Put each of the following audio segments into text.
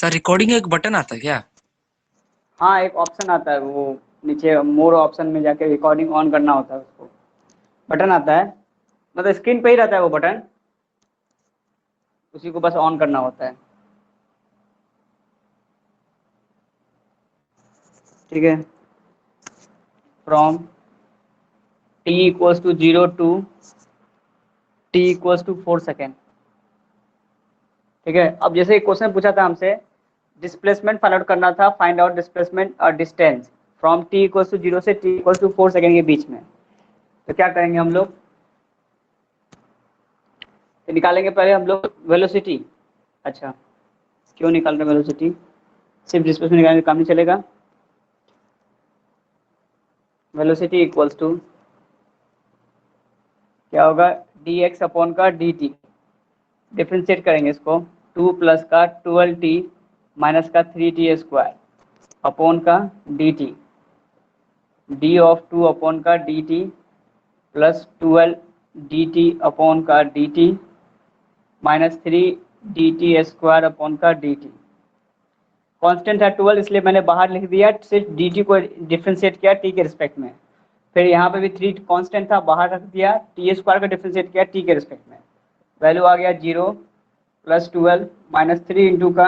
Sir recording एक button आता है क्या? हाँ, एक ऑप्शन आता है, वो नीचे मोर ऑप्शन में जाके रिकॉर्डिंग ऑन करना होता है, उसको बटन आता है, मतलब स्क्रीन पे ही रहता है वो बटन, उसी को बस ऑन करना होता है। ठीक है, from t equals to 0 to t equals to 4 second. ठीक है, अब जैसे एक क्वेश्चन पूछा था हमसे, डिस्प्लेसमेंट फाइंड आउट करना था, फाइंड आउट डिस्प्लेसमेंट और distance from t equals to 0 से t इक्वल्स टू 4 सेकेंड के बीच में। तो क्या करेंगे हम लोग, तो निकालेंगे पहले हम लोग वेलोसिटी। अच्छा, क्यों निकाल रहे हैं वेलोसिटी, सिर्फ डिस्प्लेसमेंट निकालने का काम नहीं चलेगा। वेलोसिटी इक्वल्स टू क्या होगा, dx अपॉन का dt, डिफ्रेंशिएट करेंगे इसको, 2 प्लस का 12t माइनस का 3t स्क्वायर अपॉन का dt, d ऑफ 2 अपॉन का dt प्लस 12 dt अपॉन का dt minus 3 dt square upon का dt। कांस्टेंट है 12, इसलिए मैंने बाहर लिख दिया, सिर्फ dt को डिफ्रेंशिएट किया t के रिस्पेक्ट में। फिर यहाँ पे भी 3 कांस्टेंट था, बाहर रख दिया, टी स्क्वायर का डिफ्रेंशिएट किया t के रिस्पेक्ट में। वैल्यू आ गया 0 प्लस 12 माइनस 3 इंटू का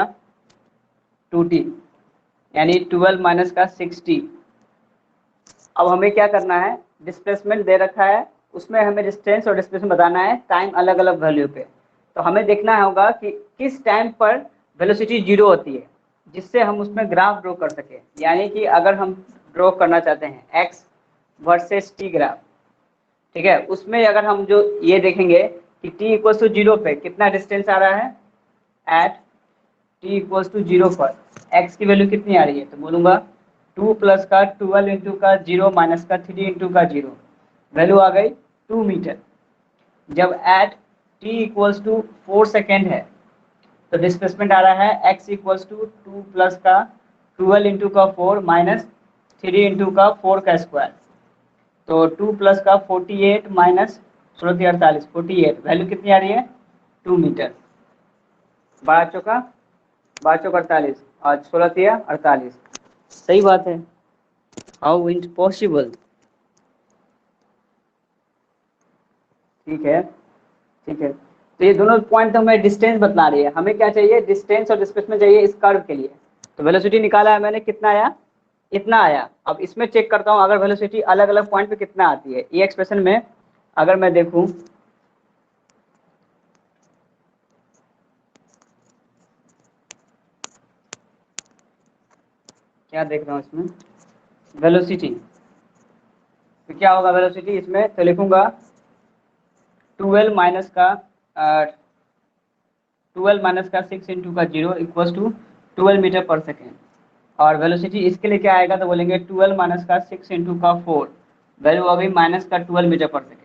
2t, यानी 12 माइनस का 6t। अब हमें क्या करना है, डिस्प्लेसमेंट दे रखा है, उसमें हमें डिस्टेंस और डिस्प्लेसमेंट बताना है टाइम अलग अलग वैल्यू पे। तो हमें देखना होगा कि किस टाइम पर वेलोसिटी 0 होती है, जिससे हम उसमें ग्राफ ड्रॉ कर सकें। यानी कि अगर हम ड्रॉ करना चाहते हैं x वर्सेस t ग्राफ, ठीक है, उसमें अगर हम जो ये देखेंगे कि t इक्वल्स टू 0 पे कितना डिस्टेंस आ रहा है, एट t इक्वल्स टू 0 पर x की वैल्यू कितनी आ रही है, तो बोलूंगा 2 प्लस का 12 इंटू का 0 माइनस का 3 इंटू का 0, वैल्यू आ गई 2 मीटर। जब at t equals to 4 second है तो डिस्प्लेसमेंट आ रहा है x इक्वल्स टू 2 प्लस का 12 इंटू का 4 माइनस 3 इंटू का 4 का स्क्वायर, तो 2 प्लस का 48 माइनस 16 48, 48, वैल्यू कितनी आ रही है 2 मीटर। 12 चौका 48 और 16 48, सही बात है। हाउ इज पॉसिबल, ठीक है, ठीक है। तो ये दोनों पॉइंट तो हमें डिस्टेंस बता रही है, हमें क्या चाहिए, डिस्टेंस और डिस्प्लेसमेंट चाहिए इस कर्व के लिए। तो वेलोसिटी निकाला है मैंने, कितना आया, इतना आया। अब इसमें चेक करता हूँ अगर वेलोसिटी अलग अलग पॉइंट पे कितना आती है। ये एक्सप्रेशन में अगर मैं देखूं, क्या देख रहा हूँ इसमें, वेलोसिटी, तो क्या होगा वेलोसिटी इसमें, तो लिखूंगा 12 माइनस का 6 इंटू का 0 इक्वल्स टू 12 मीटर पर सेकेंड। और वेलोसिटी इसके लिए क्या आएगा, तो बोलेंगे 12 माइनस का 6 इंटू का 4, वैल्यू अभी माइनस का 12 मीटर पर सेकेंड।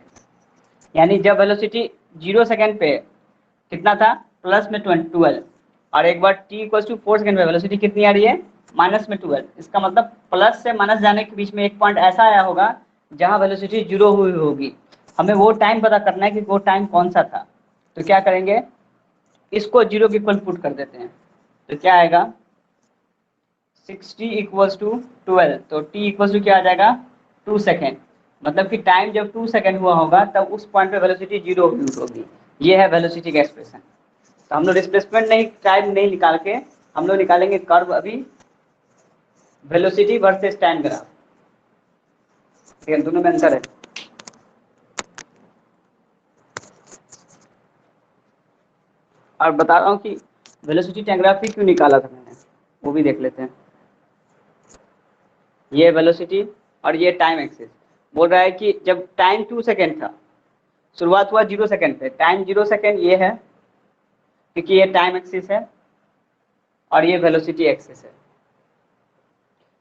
यानी जब वेलोसिटी 0 सेकेंड पे कितना था, प्लस में 12, और एक बार t इक्वल्स टू 4 सेकेंड पे वेलोसिटी कितनी आ रही है, माइनस में 12। इसका मतलब प्लस से माइनस जाने के बीच में एक पॉइंट ऐसा आया होगा जहां वेलोसिटी 0 हुई होगी। हमें वो टाइम पता करना है कि वो टाइम कौन सा था। तो क्या करेंगे, इसको 0 के इक्वल पुट कर देते हैं, तो क्या आएगा 60 इक्वल्स टू 12, तो t इक्वल्स टू क्या आ जाएगा 2 सेकेंड। मतलब कि टाइम जब 2 सेकेंड हुआ होगा तब उस पॉइंट पे वेलोसिटी 0 होगी। ये है वेलोसिटी का एक्सप्रेशन। तो हम लोग डिस्प्लेसमेंट नहीं, टाइम नहीं निकाल के हम लोग निकालेंगे कर्व अभी, वेलोसिटी वर्सेस टाइम ग्राफ। ठीक है, दोनों में अंतर है। और बता रहा हूँ कि वेलोसिटी टाइम ग्राफ क्यों निकाला था मैंने, वो भी देख लेते हैं। ये वेलोसिटी और ये टाइम एक्सिस। बोल रहा है कि जब टाइम 2 सेकेंड था, शुरुआत हुआ 0 सेकेंड पे, टाइम 0 सेकेंड ये है क्योंकि ये टाइम एक्सिस है और ये वेलोसिटी एक्सिस है।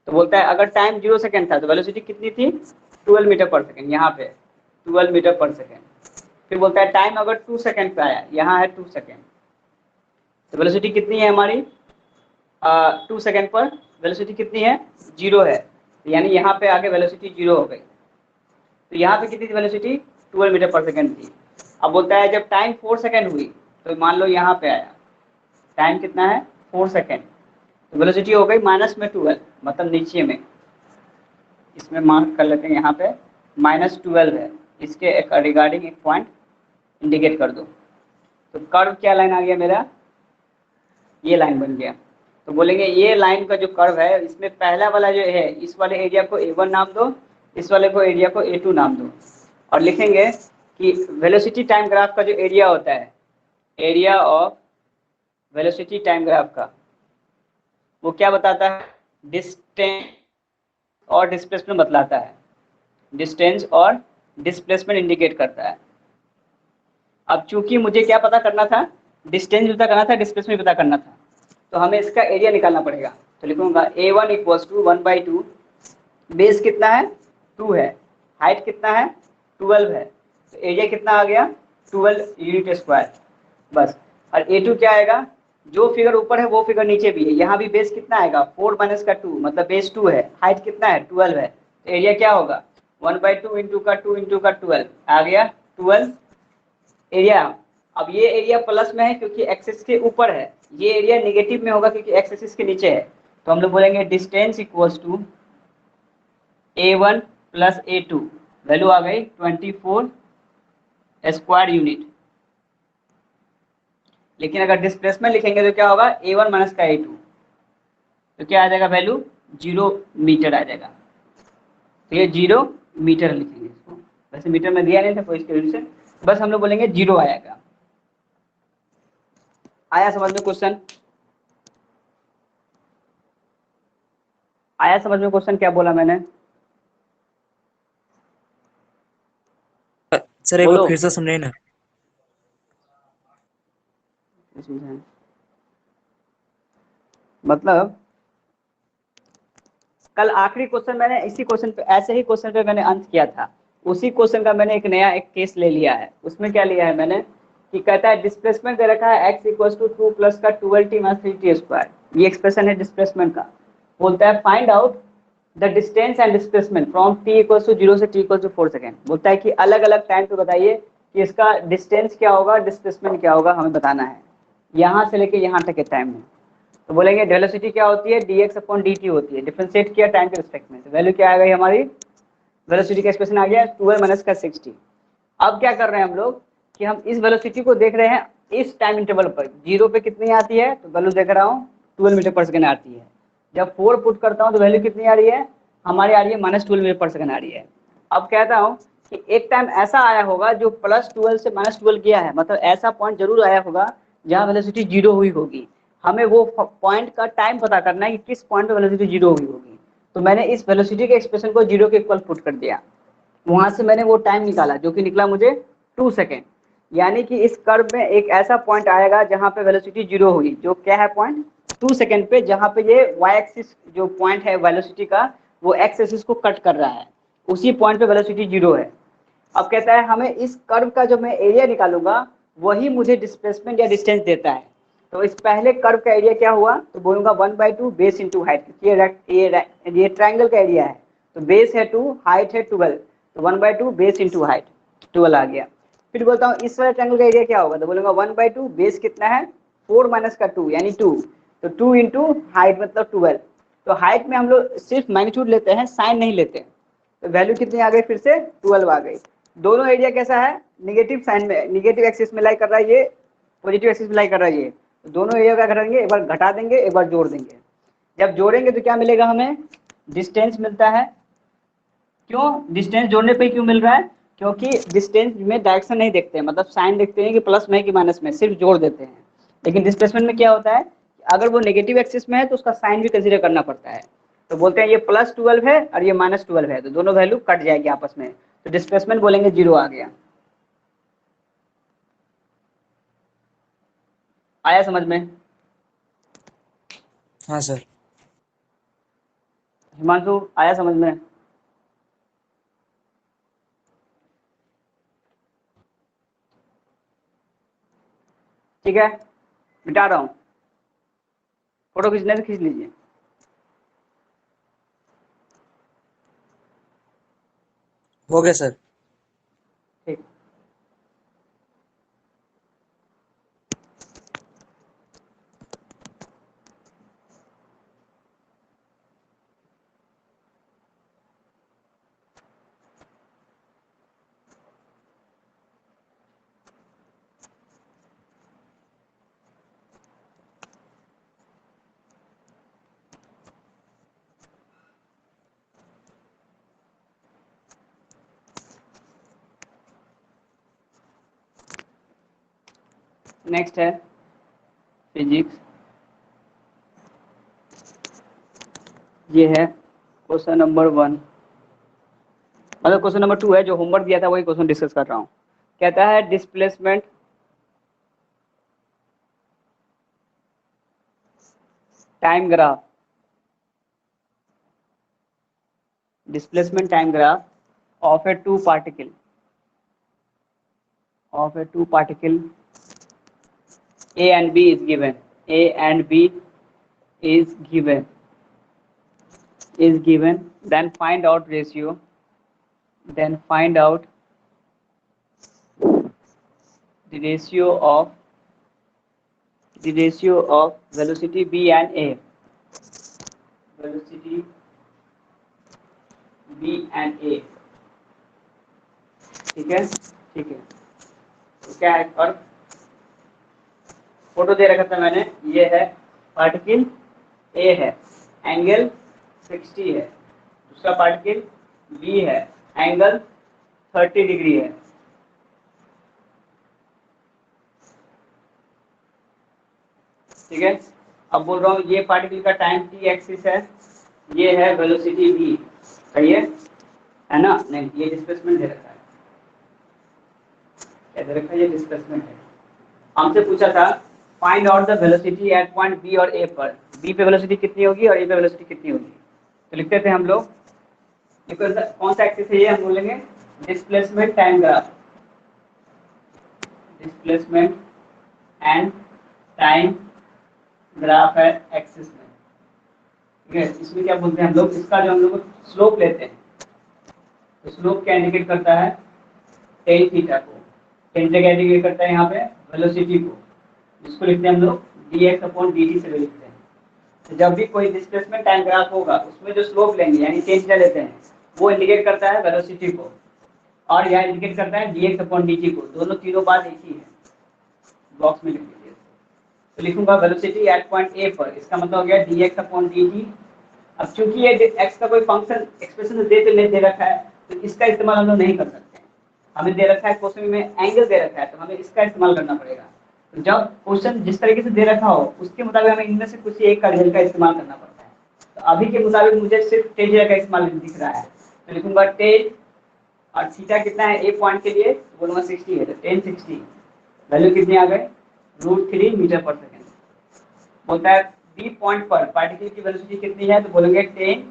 तो बोलता है अगर टाइम 0 सेकेंड था तो वेलोसिटी कितनी थी 12 मीटर पर सेकेंड, यहाँ पे 12 मीटर पर सेकेंड। फिर बोलता है टाइम अगर 2 सेकेंड पे आया, यहाँ है 2 सेकेंड, तो वेलोसिटी कितनी है हमारी 2 सेकेंड पर वेलोसिटी कितनी है 0 है, यानी यहाँ पे आके वेलोसिटी 0 हो गई। तो यहाँ पे कितनी थी वेलोसिटी 12 मीटर पर सेकेंड थी। अब बोलता है जब टाइम 4 सेकेंड हुई, तो मान लो यहाँ पे आया, टाइम कितना है 4 सेकेंड, तो वेलोसिटी हो गई माइनस में 12, मतलब नीचे में, इसमें मार्क कर लेते हैं यहाँ पे -12 है, इसके रिगार्डिंग एक पॉइंट इंडिकेट कर दो। तो कर्व क्या लाइन आ गया मेरा, ये लाइन बन गया। तो बोलेंगे ये लाइन का जो कर्व है इसमें पहला वाला जो है इस वाले एरिया को A1 नाम दो, इस वाले को एरिया को A2 नाम दो, और लिखेंगे कि वेलोसिटी टाइम ग्राफ का जो एरिया होता है, area of velocity time graph का, वो क्या बताता है, डिस्टेंस और डिस्प्लेसमेंट बतलाता है, डिस्टेंस और डिस्प्लेसमेंट इंडिकेट करता है। अब चूंकि मुझे क्या पता करना था, डिस्टेंस भी पता करना था, डिस्प्लेसमेंट भी पता करना था, तो हमें इसका एरिया निकालना पड़ेगा। तो लिखूंगा A1 = 1/2, बेस कितना है 2 है, हाइट कितना है 12 है, तो एरिया कितना आ गया 12 यूनिट स्क्वायर बस। और A2 क्या आएगा, जो फिगर ऊपर है वो फिगर नीचे भी है, यहाँ भी बेस कितना आएगा 4 - का 2, मतलब बेस 2 है, हाइट कितना है 12 है, तो एरिया क्या होगा 1/2 इंटू का 2 इंटू का 12 आ गया 12 एरिया। अब ये एरिया प्लस में है क्योंकि एक्सिस के ऊपर है, ये एरिया नेगेटिव में होगा क्योंकि एक्सिस के नीचे है, तो हम लोग बोलेंगे distance equals to A1 + A2, value आ गई 24 स्क्वायर यूनिट। लेकिन अगर डिस्प्लेसमेंट लिखेंगे तो क्या होगा A1 - का A2, तो क्या आ जाएगा वैल्यू 0 मीटर आ जाएगा, तो ये 0 मीटर लिखेंगे इसको, वैसे मीटर में दिया नहीं था कोई इसके वजह से, बस हम लोग बोलेंगे 0 आएगा। आया समझ में क्वेश्चन, आया समझ में क्वेश्चन क्या बोला मैंने, सर एक बार बोलो। फिर से समझाइए ना। मतलब कल आखिरी क्वेश्चन मैंने इसी क्वेश्चन पे, ऐसे ही क्वेश्चन पे मैंने अंत किया था, उसी क्वेश्चन का मैंने एक नया एक केस ले लिया है। उसमें क्या लिया है मैंने कि कहता है डिस्प्लेसमेंट दे रखा है x = 2 + का 12t - 3t², ये एक्सप्रेशन है डिस्प्लेसमेंट का। बोलता है find out the distance and displacement from t = 0 से t = 4 सेकेंड। बोलता है कि अलग अलग टाइम पे बताइए कि इसका डिस्टेंस क्या होगा, डिस्प्लेसमेंट क्या होगा, हमें बताना है यहाँ से लेके यहाँ तक के टाइम में। तो बोलेंगे वेलोसिटी क्या होती है dx/dt होती है, डिफरेंशिएट किया टाइम के रिस्पेक्ट में, तो वैल्यू क्या आ गई हमारी, वेलोसिटी का एक्सप्रेशन आ गया 12 - का 60। अब क्या कर रहे हैं हम लोग कि हम इस वेलोसिटी को देख रहे हैं इस टाइम इंटरवल पर, 0 पे कितनी आती है, तो वैल्यू देख रहा हूँ 12 मीटर पर सेकंड आती है। जब 4 पुट करता हूँ तो वैल्यू कितनी आ रही है हमारी, आ रही है -12 मीटर पर सेकंड आ रही है। अब कहता हूँ कि एक टाइम ऐसा आया होगा जो +12 से -12 गया है, मतलब ऐसा पॉइंट जरूर आया होगा जहाँ वेलोसिटी 0 हुई होगी। हमें वो पॉइंट का टाइम पता करना है कि किस पॉइंट पे वेलोसिटी 0 हुई होगी। तो मैंने इस वेलोसिटी के एक्सप्रेशन को 0 के इक्वल पुट कर दिया, वहां से मैंने वो टाइम निकाला जो कि निकला मुझे 2 सेकेंड। यानी कि इस कर्व में एक ऐसा पॉइंट आएगा जहां पे वेलोसिटी 0 हुई, जो क्या है पॉइंट 2 सेकेंड पे, जहां पे ये y एक्सिस जो पॉइंट है वेलोसिटी का वो x एक्सिस को कट कर रहा है, उसी पॉइंट पे वेलोसिटी 0 है। अब कहता है हमें इस कर्व का जो मैं एरिया निकालूंगा वही मुझे डिस्प्लेसमेंट या डिस्टेंस देता है। तो इस पहले कर्व का एरिया क्या हुआ, तो बोलूंगा 1/2 बेस इंटू हाइट, ये ट्राइंगल का एरिया है, तो बेस है 2, हाइट है 12, तो 1/2 बेस इंटू हाइट 12 आ गया। फिर बोलता हूँ इस वाले ट्राइंगल का एरिया क्या होगा, तो बोलूंगा 1/2 बेस कितना है 4 - का 2 यानी 2, तो 2 इंटू हाइट मतलब 12। तो हाइट में हम लोग सिर्फ मैग्नीट्यूड लेते हैं, साइन नहीं लेते, तो वैल्यू कितनी आ गई फिर से 12 आ गई। दोनों एरिया कैसा है, निगेटिव साइन में, निगेटिव एक्सिस में लाई कर रहा है, ये पॉजिटिव एक्सिस में लाई कर रहा है, ये तो दोनों एरिया क्या करेंगे, एक बार घटा देंगे एक बार जोड़ देंगे। जब जोड़ेंगे तो क्या मिलेगा हमें, डिस्टेंस मिलता है। क्यों डिस्टेंस जोड़ने पे क्यों मिल रहा है, क्योंकि डिस्टेंस में डायरेक्शन नहीं देखते हैं, मतलब साइन देखते हैं कि प्लस में कि माइनस में, सिर्फ जोड़ देते हैं। लेकिन डिस्प्लेसमेंट में क्या होता है, अगर वो नेगेटिव एक्सिस में है तो उसका साइन भी कंसीडर करना पड़ता है। तो बोलते हैं ये +12 है और ये -12 है, तो दोनों वैल्यू कट जाएगी आपस में, तो डिस्प्लेसमेंट बोलेंगे 0 आ गया। आया समझ में, हाँ सर। हिमांशु आया समझ में। ठीक है, मिटा रहा हूँ, फोटो खींचने से खींच लीजिए। हो गया सर। ठीक, नेक्स्ट है फिजिक्स, ये है क्वेश्चन नंबर 1, मतलब क्वेश्चन नंबर 2 है, जो होमवर्क दिया था वही क्वेश्चन डिस्कस कर रहा हूँ। कहता है displacement time graph, displacement time graph of a two particle A and B is given. A and B is given. Then find out ratio. Then find out the ratio of velocity B and A. Velocity B and A. ठीक है, ठीक है। तो क्या है, और photo दे रखा था मैंने, ये है पार्टिकल ए है, एंगल 60 है, दूसरा पार्टिकल बी है, एंगल 30 डिग्री है। ठीक है, अब बोल रहा हूँ ये पार्टिकल का टाइम टी एक्सिस है, ये है वेलोसिटी v, सही है ना? नहीं, ये डिस्प्लेसमेंट दे रखा है, क्या दे रखा है? ये डिस्प्लेसमेंट है। हमसे पूछा था find out the velocity at point B और ए पर, बी पे वेलोसिटी कितनी होगी और ए पे वेलोसिटी कितनी होगी। तो लिखते थे हम लोग, कौन सा एक्सिस है ये, हम बोलेंगे displacement time graph, displacement and time graph है एक्सिस में। ठीक है, इसमें क्या बोलते हैं हम लोग, इसका जो हम लोग स्लोप लेते हैं, तो स्लोप क्या इंडिकेट करता है, टेन थीटा को, टेन क्या इंडिकेट करता है यहाँ पे, वेलोसिटी को, जिसको लिखते हैं हम लोग dx अपॉन dt से लिखते हैं। तो जब भी कोई डिस्प्लेसमेंट टाइम ग्राफ होगा उसमें जो स्लोप लेंगे यानी टेन थीटा लेते हैं, वो इंडिकेट करता है वेलोसिटी को, और यह इंडिकेट करता है dx अपॉन dt को, दोनों तीनों बात एक ही है। बॉक्स में लिख लीजिए, तो लिखूंगा वेलोसिटी एट पॉइंट ए पर, इसका मतलब हो गया dx अपॉन dt। अब चूंकि ये x का कोई फंक्शन एक्सप्रेशन दे रखा है, तो इसका इस्तेमाल हम लोग नहीं कर सकते हैं। हमें दे रखा है क्वेश्चन में एंगल दे रखा है, तो हमें इसका इस्तेमाल करना पड़ेगा। तो जब क्वेश्चन जिस तरीके से दे रखा हो उसके मुताबिक हमें इनमें से कुछ एक का रिजल्ट का इस्तेमाल करना पड़ता है। तो अभी के मुताबिक मुझे सिर्फ टेन का इस्तेमाल दिख रहा है, तो लिखूंगा टेन, और थीटा कितना है ए पॉइंट के लिए, बोलूंगा 60 है, तो टेन 60 वैल्यू कितनी आ गई, √3 मीटर पर सेकेंड। बोलता है बी पॉइंट पर पार्टिकल की वेलोसिटी कितनी है, तो बोलेंगे 10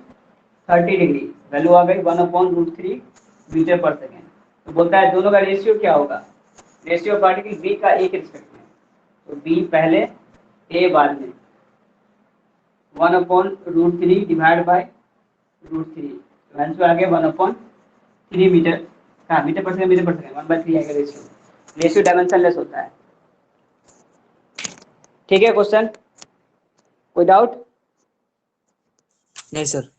30 डिग्री, वैल्यू आ गई 1/√3 मीटर पर सेकेंड। तो बोलता है दोनों का रेशियो क्या होगा, रेशियो ऑफ पार्टिकल बी का ए के रिस्पेक्ट में, तो बी पहले ए बाद में, 1/√3 डिवाइड बाय √3, तो आंसर आ गया 1/3 मीटर, हाँ मीटर पर सेकेंड, 1/3 आएगा रेशियो, रेशियो डायमेंशनलेस होता है। ठीक है, क्वेश्चन कोई डाउट? नहीं सर।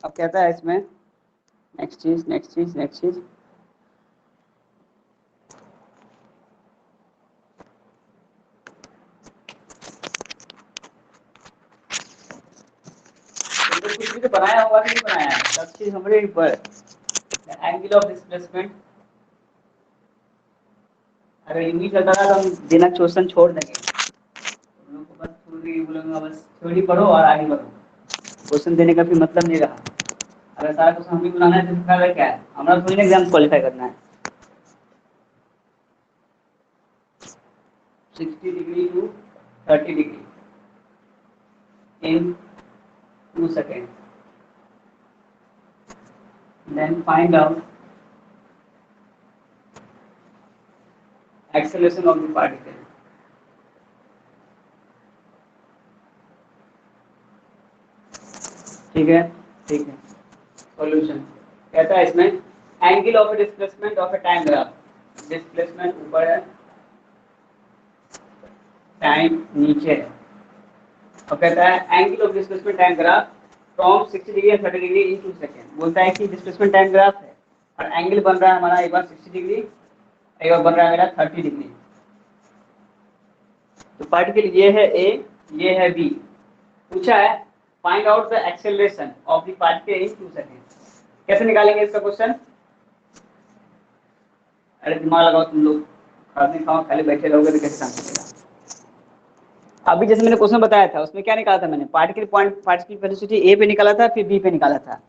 अब कहता है इसमें नेक्स्ट चीज कुछ भी तो बनाया होगा कि नहीं बनाया है, सब चीज हमारे ऊपर। एंगल ऑफ डिस्प्लेसमेंट, अगर इंग्लिश आता था तो हम बिना क्वेश्चन छोड़ देंगे, हम लोग को बस थोड़ी बोलूंगा, बस थ्योरी पढ़ो और आगे बढ़ो, क्वेश्चन देने का भी मतलब नहीं रहा। अगर सारा क्वेश्चन हम ही बनाना है तो फायदा क्या है, हमारा थोड़ी ना एग्जाम क्वालिफाई करना है। 60 degree to 30 degree in 2 seconds, then find out acceleration of the particle। ठीक है, ठीक है। सॉल्यूशन कहता है इसमें angle of displacement of A time graph, displacement ऊपर है, टाइम नीचे है, और कहता है angle of displacement time graph from 60 degree and 30 degree in 2 second. बोलता है कि डिस्प्लेसमेंट टाइम ग्राफ है और एंगल बन रहा है हमारा एक बार 60 डिग्री, एक बार बन रहा है मेरा 30 डिग्री। तो पार्टिकल ये है ए, ये है बी। पूछा है find out the acceleration of the particle in 2 second. कैसे निकालेंगे इसका क्वेश्चन? अरे दिमाग लगाओ तुम लोग, खाने खाओ खाली बैठे रहोगे तो कैसे काम चलेगा? अभी जैसे मैंने क्वेश्चन बताया था उसमें क्या निकाला था मैंने? पार्टिकल पॉइंट, पार्टिकल वेलोसिटी ए पे निकाला था, फिर बी पे निकाला था।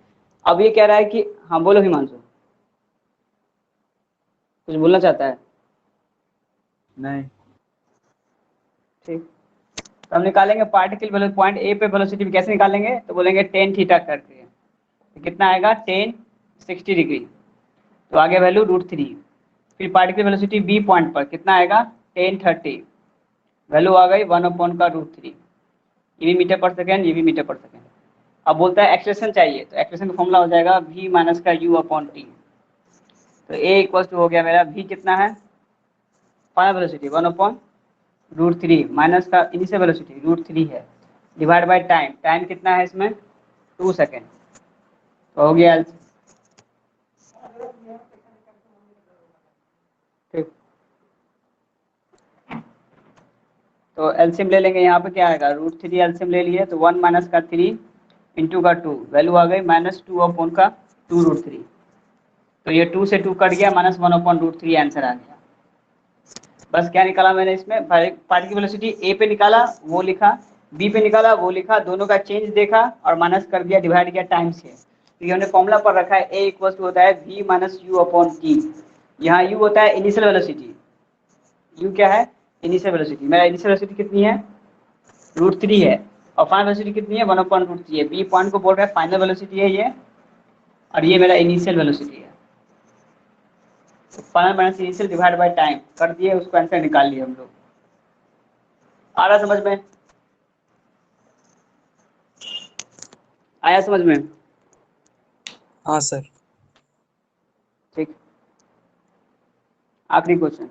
अब ये कह रहा है कि हाँ बोलो हिमांशु, कुछ बोलना चाहता है? नहीं। ठीक, तो हम निकालेंगे पार्टिकल पॉइंट ए पे वेलोसिटी कैसे निकालेंगे? तो बोलेंगे टेन थीटा करके, तो कितना आएगा? टेन 60 डिग्री, तो आगे वैल्यू √3। फिर पार्टिकल वेलोसिटी बी पॉइंट पर कितना आएगा? टेन 30, वैल्यू आ गई 1/√3। ये भी मीटर पर सेकेंड, ये भी मीटर पर सेकेंड। अब बोलता है एक्सप्रेशन चाहिए, तो एक्सप्रेशन का फॉर्मूला हो जाएगा v माइनस का u/t। तो a इक्वल टू हो गया मेरा v कितना है? फाइनल वेलोसिटी 1/√3 माइनस का इनिशियल वेलोसिटी √3 है, डिवाइड बाय टाइम। टाइम कितना है इसमें? 2 सेकेंड। तो हो गया ठीक। तो एलसीएम ले लेंगे, यहाँ पे क्या आएगा? √3 एलसीएम ले लिए तो 1 माइनस का 3 इंटू का 2, वैल्यू आ गई -2/2 √3। तो ये 2 से 2 कट गया, -1/√3 आंसर आ गया। बस क्या निकाला मैंने इसमें? पार्टिकल वेलोसिटी ए पे निकाला वो लिखा, बी पे निकाला वो लिखा, दोनों का चेंज देखा और माइनस कर दिया, डिवाइड किया टाइम से। तो ये हमने फॉर्मूला पर रखा है ए इक्वल टू होता है v माइनस u/t। यहाँ u होता है इनिशियल वेलोसिटी, u क्या है? Initial velocity. मेरा इनिशियल वेलोसिटी कितनी है? √3 है, और फाइनल वेलोसिटी कितनी है? 1/√3 है। बी पॉइंट को बोल रहा है फाइनल वेलोसिटी है ये, और ये मेरा इनिशियल वेलोसिटी है। Final minus initial divide by time कर दिए, उसको आंसर निकाल लिए हम लोग। आ रहा समझ में? आया समझ में? हाँ सर। ठीक, आखिरी क्वेश्चन।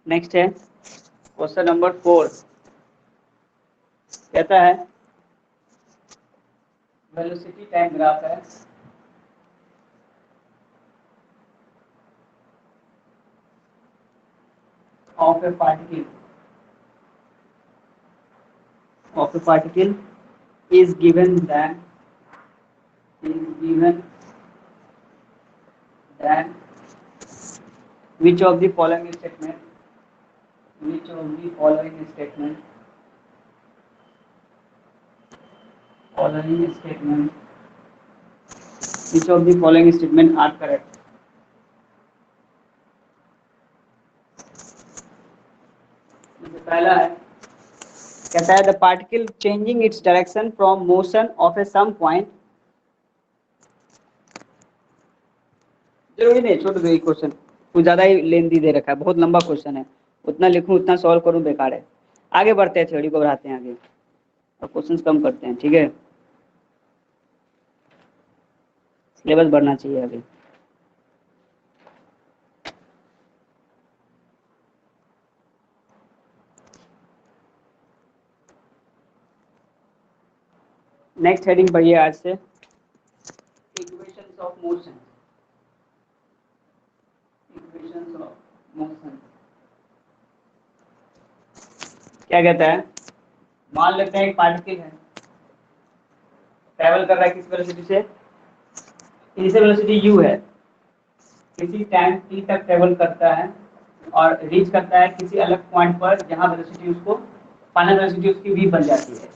नेक्स्ट है क्वेश्चन नंबर 4। कहता है वेलोसिटी टाइम ग्राफ है, of a particle is given then which of the following statement are correct? पहला है, कहता है the particle changing its direction from motion of a some point. जरूरी नहीं, छोड़ दो क्वेश्चन, कुछ ज्यादा ही लेंदी दे रखा है, बहुत लंबा क्वेश्चन है, उतना लिखूं उतना सॉल्व करूं बेकार है। आगे बढ़ते हैं, थ्योरी को बढ़ाते हैं आगे और क्वेश्चंस कम करते हैं, ठीक है? सिलेबस बढ़ना चाहिए आगे। नेक्स्ट हेडिंग पढ़िए आज से, इक्वेशंस ऑफ मोशन। क्या कहता है? मान लेते हैं एक पार्टिकल है, ट्रैवल कर रहा है किस वेलोसिटी से? इनिशियल वेलोसिटी u है, किसी टाइम t तक ट्रैवल करता है और रीच करता है किसी अलग पॉइंट पर जहां वेलोसिटी उसको फाइनल वेलोसिटी उसकी v बन जाती है।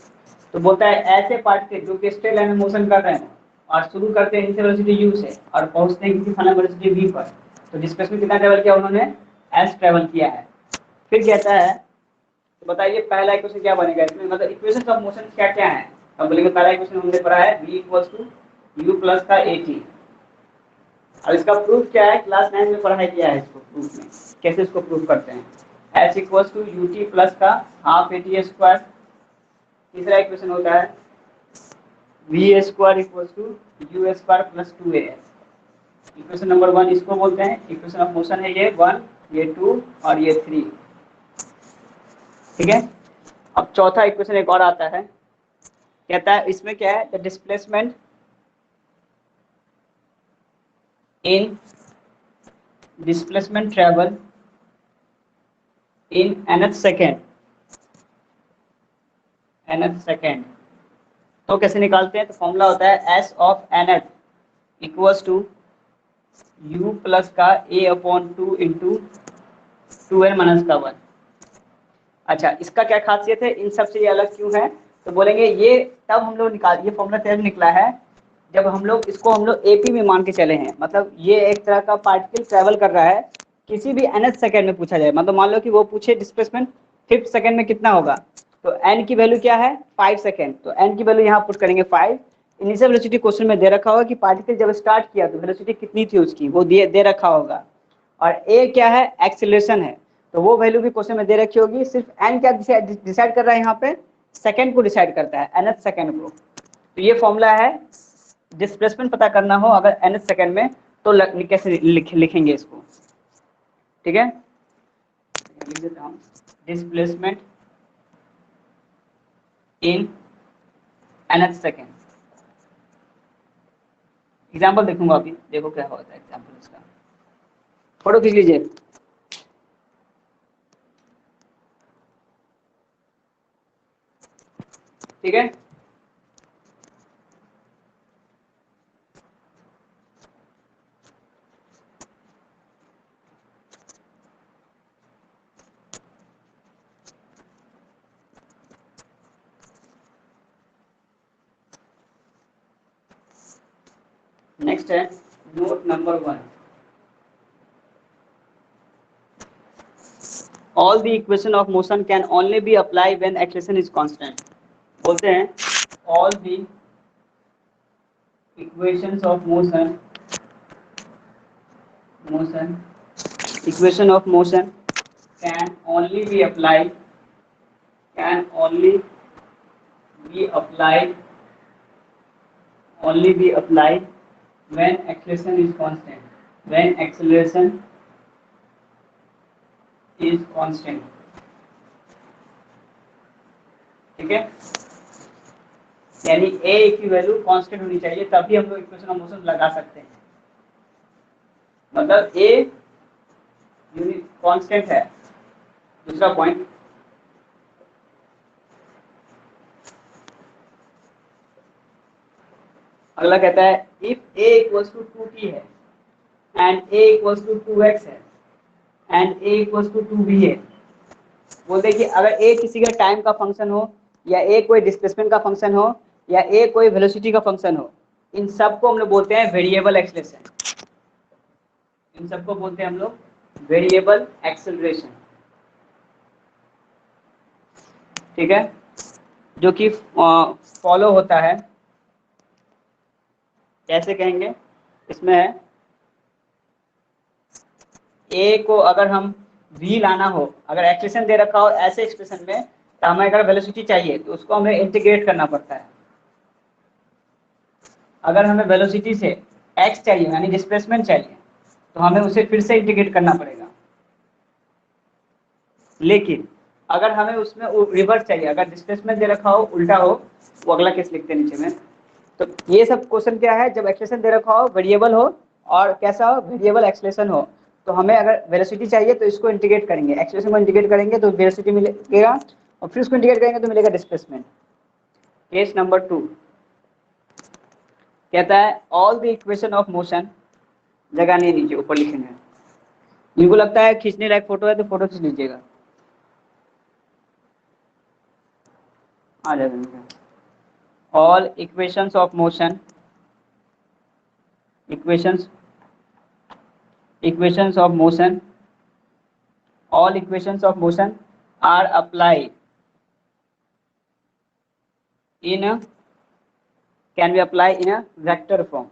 तो बोलता है ऐसे पार्टिकल जो कि स्ट्रेट लाइन में मोशन कर रहे हैं और शुरू करते हैं इनिशियल वेलोसिटी u से और पहुंचते हैं किसी फाइनल वेलोसिटी v पर, तो डिस्प्लेसमेंट कितना ट्रैवल किया उन्होंने? s ट्रैवल किया है। फिर कहता है, तो बताइए पहला इक्वेशन क्या बनेगा इसमें, मतलब इक्वेशन ऑफ मोशन क्या क्या है? अब बोलेंगे पहला इक्वेशन हमने पढ़ा है v equals to u plus का at। अब इसका प्रूफ क्या है, क्लास 9 में पढ़ाई किया है इसको, प्रूफ में कैसे इसको प्रूफ करते हैं। h equals to ut plus का हाफ at स्क्वायर। तीसरा इक्वेशन होता है v square equals to u square plus 2as। Equation number 1 इसको बोलते हैं, इक्वेशन ऑफ मोशन है ये 1, ये 2 और ये 3। ठीक है। अब चौथा इक्वेशन एक और आता है, कहता है इसमें क्या है, the displacement in displacement travel in nth second. तो कैसे निकालते हैं, तो फॉर्मूला होता है s of nth equals to u plus का a upon 2 into 2n minus का 1। अच्छा, इसका क्या खासियत है, इन सबसे ये अलग क्यों है, तो बोलेंगे ये तब हम लोग ये फॉर्मूला तब निकला है जब हम लोग इसको एपी में मान के चले हैं। मतलब ये एक तरह का पार्टिकल ट्रैवल कर रहा है किसी भी nth सेकेंड में पूछा जाए, मतलब मान लो कि वो पूछे डिस्प्लेसमेंट 5th सेकेंड में कितना होगा, तो n की वैल्यू क्या है 5 सेकेंड, तो n की वैल्यू यहाँ पुट करेंगे 5। इनिशियल वेलोसिटी क्वेश्चन में दे रखा होगा कि पार्टिकल जब स्टार्ट किया तो वेलोसिटी कितनी थी उसकी, वो दे रखा होगा। और a क्या है, एक्सीलरेशन है, तो वो वैल्यू भी क्वेश्चन में दे रखी होगी। सिर्फ n क्या डिसाइड कर रहा है, यहाँ पे सेकंड को डिसाइड करता है, nth सेकंड को। तो ये फॉर्मूला है, डिस्प्लेसमेंट पता करना हो अगर nth सेकंड में तो कैसे लिखेंगे इसको। ठीक है, लिख देता हूँ, displacement in nth second. Example देखूंगा अभी, देखो क्या होता है एग्जाम्पल इसका। फोटो खींच लीजिए। ठीक है, नेक्स्ट है note number 1। All the equation of motion can only be applied when acceleration is constant। बोलते हैं all the equations of motion equation of motion can only be applied when acceleration is constant। ठीक है, यानी a की value constant होनी चाहिए, तभी हम लोग इक्वेशन ऑफ मोशन लगा सकते हैं। मतलब a यूनिट कांस्टेंट है। दूसरा पॉइंट, अगला कहता है if a equals to 2t है and a equals to 2x है and a equals to 2b है। बोलते हैं कि अगर a किसी का टाइम का फंक्शन हो, या a कोई डिस्प्लेसमेंट का फंक्शन हो, या a कोई वेलोसिटी का फंक्शन हो, इन सबको हम लोग बोलते हैं वेरिएबल एक्सेलरेशन। इन सबको बोलते हैं हम लोग वेरिएबल एक्सेलरेशन। ठीक है, जो कि फॉलो होता है, कैसे कहेंगे, इसमें है a को अगर हम v लाना हो, अगर एक्सप्रेशन दे रखा हो ऐसे एक्सप्रेशन में, तो हमें अगर वेलोसिटी चाहिए तो उसको हमें इंटीग्रेट करना पड़ता है। अगर हमें वेलोसिटी से x चाहिए यानी डिस्प्लेसमेंट चाहिए, तो हमें उसे फिर से इंटीग्रेट करना पड़ेगा। लेकिन अगर हमें उसमें रिवर्स चाहिए, अगर डिस्प्लेसमेंट दे रखा हो उल्टा हो, वो अगला केस लिखते हैं नीचे में। तो ये सब क्वेश्चन क्या है, जब एक्सप्रेशन दे रखा हो, वेरिएबल हो और कैसा हो, वेरिएबल एक्सप्रेशन हो, तो हमें अगर वेलोसिटी चाहिए तो इसको इंटीग्रेट करेंगे, एक्सप्रेशन को इंटीग्रेट करेंगे तो वेलोसिटी मिलेगा, और फिर उसको इंटीग्रेट करेंगे तो मिलेगा डिस्प्लेसमेंट। केस नंबर 2 कहता है all the equation of motion, जगह नहीं नीचे ऊपर लिखेंगे। इनको लगता है खींचने लायक फोटो है तो फोटो खींच लीजिएगा, आ जाएगा। All equations of motion equations of motion, all equations of motion are applied in can be apply in a vector form.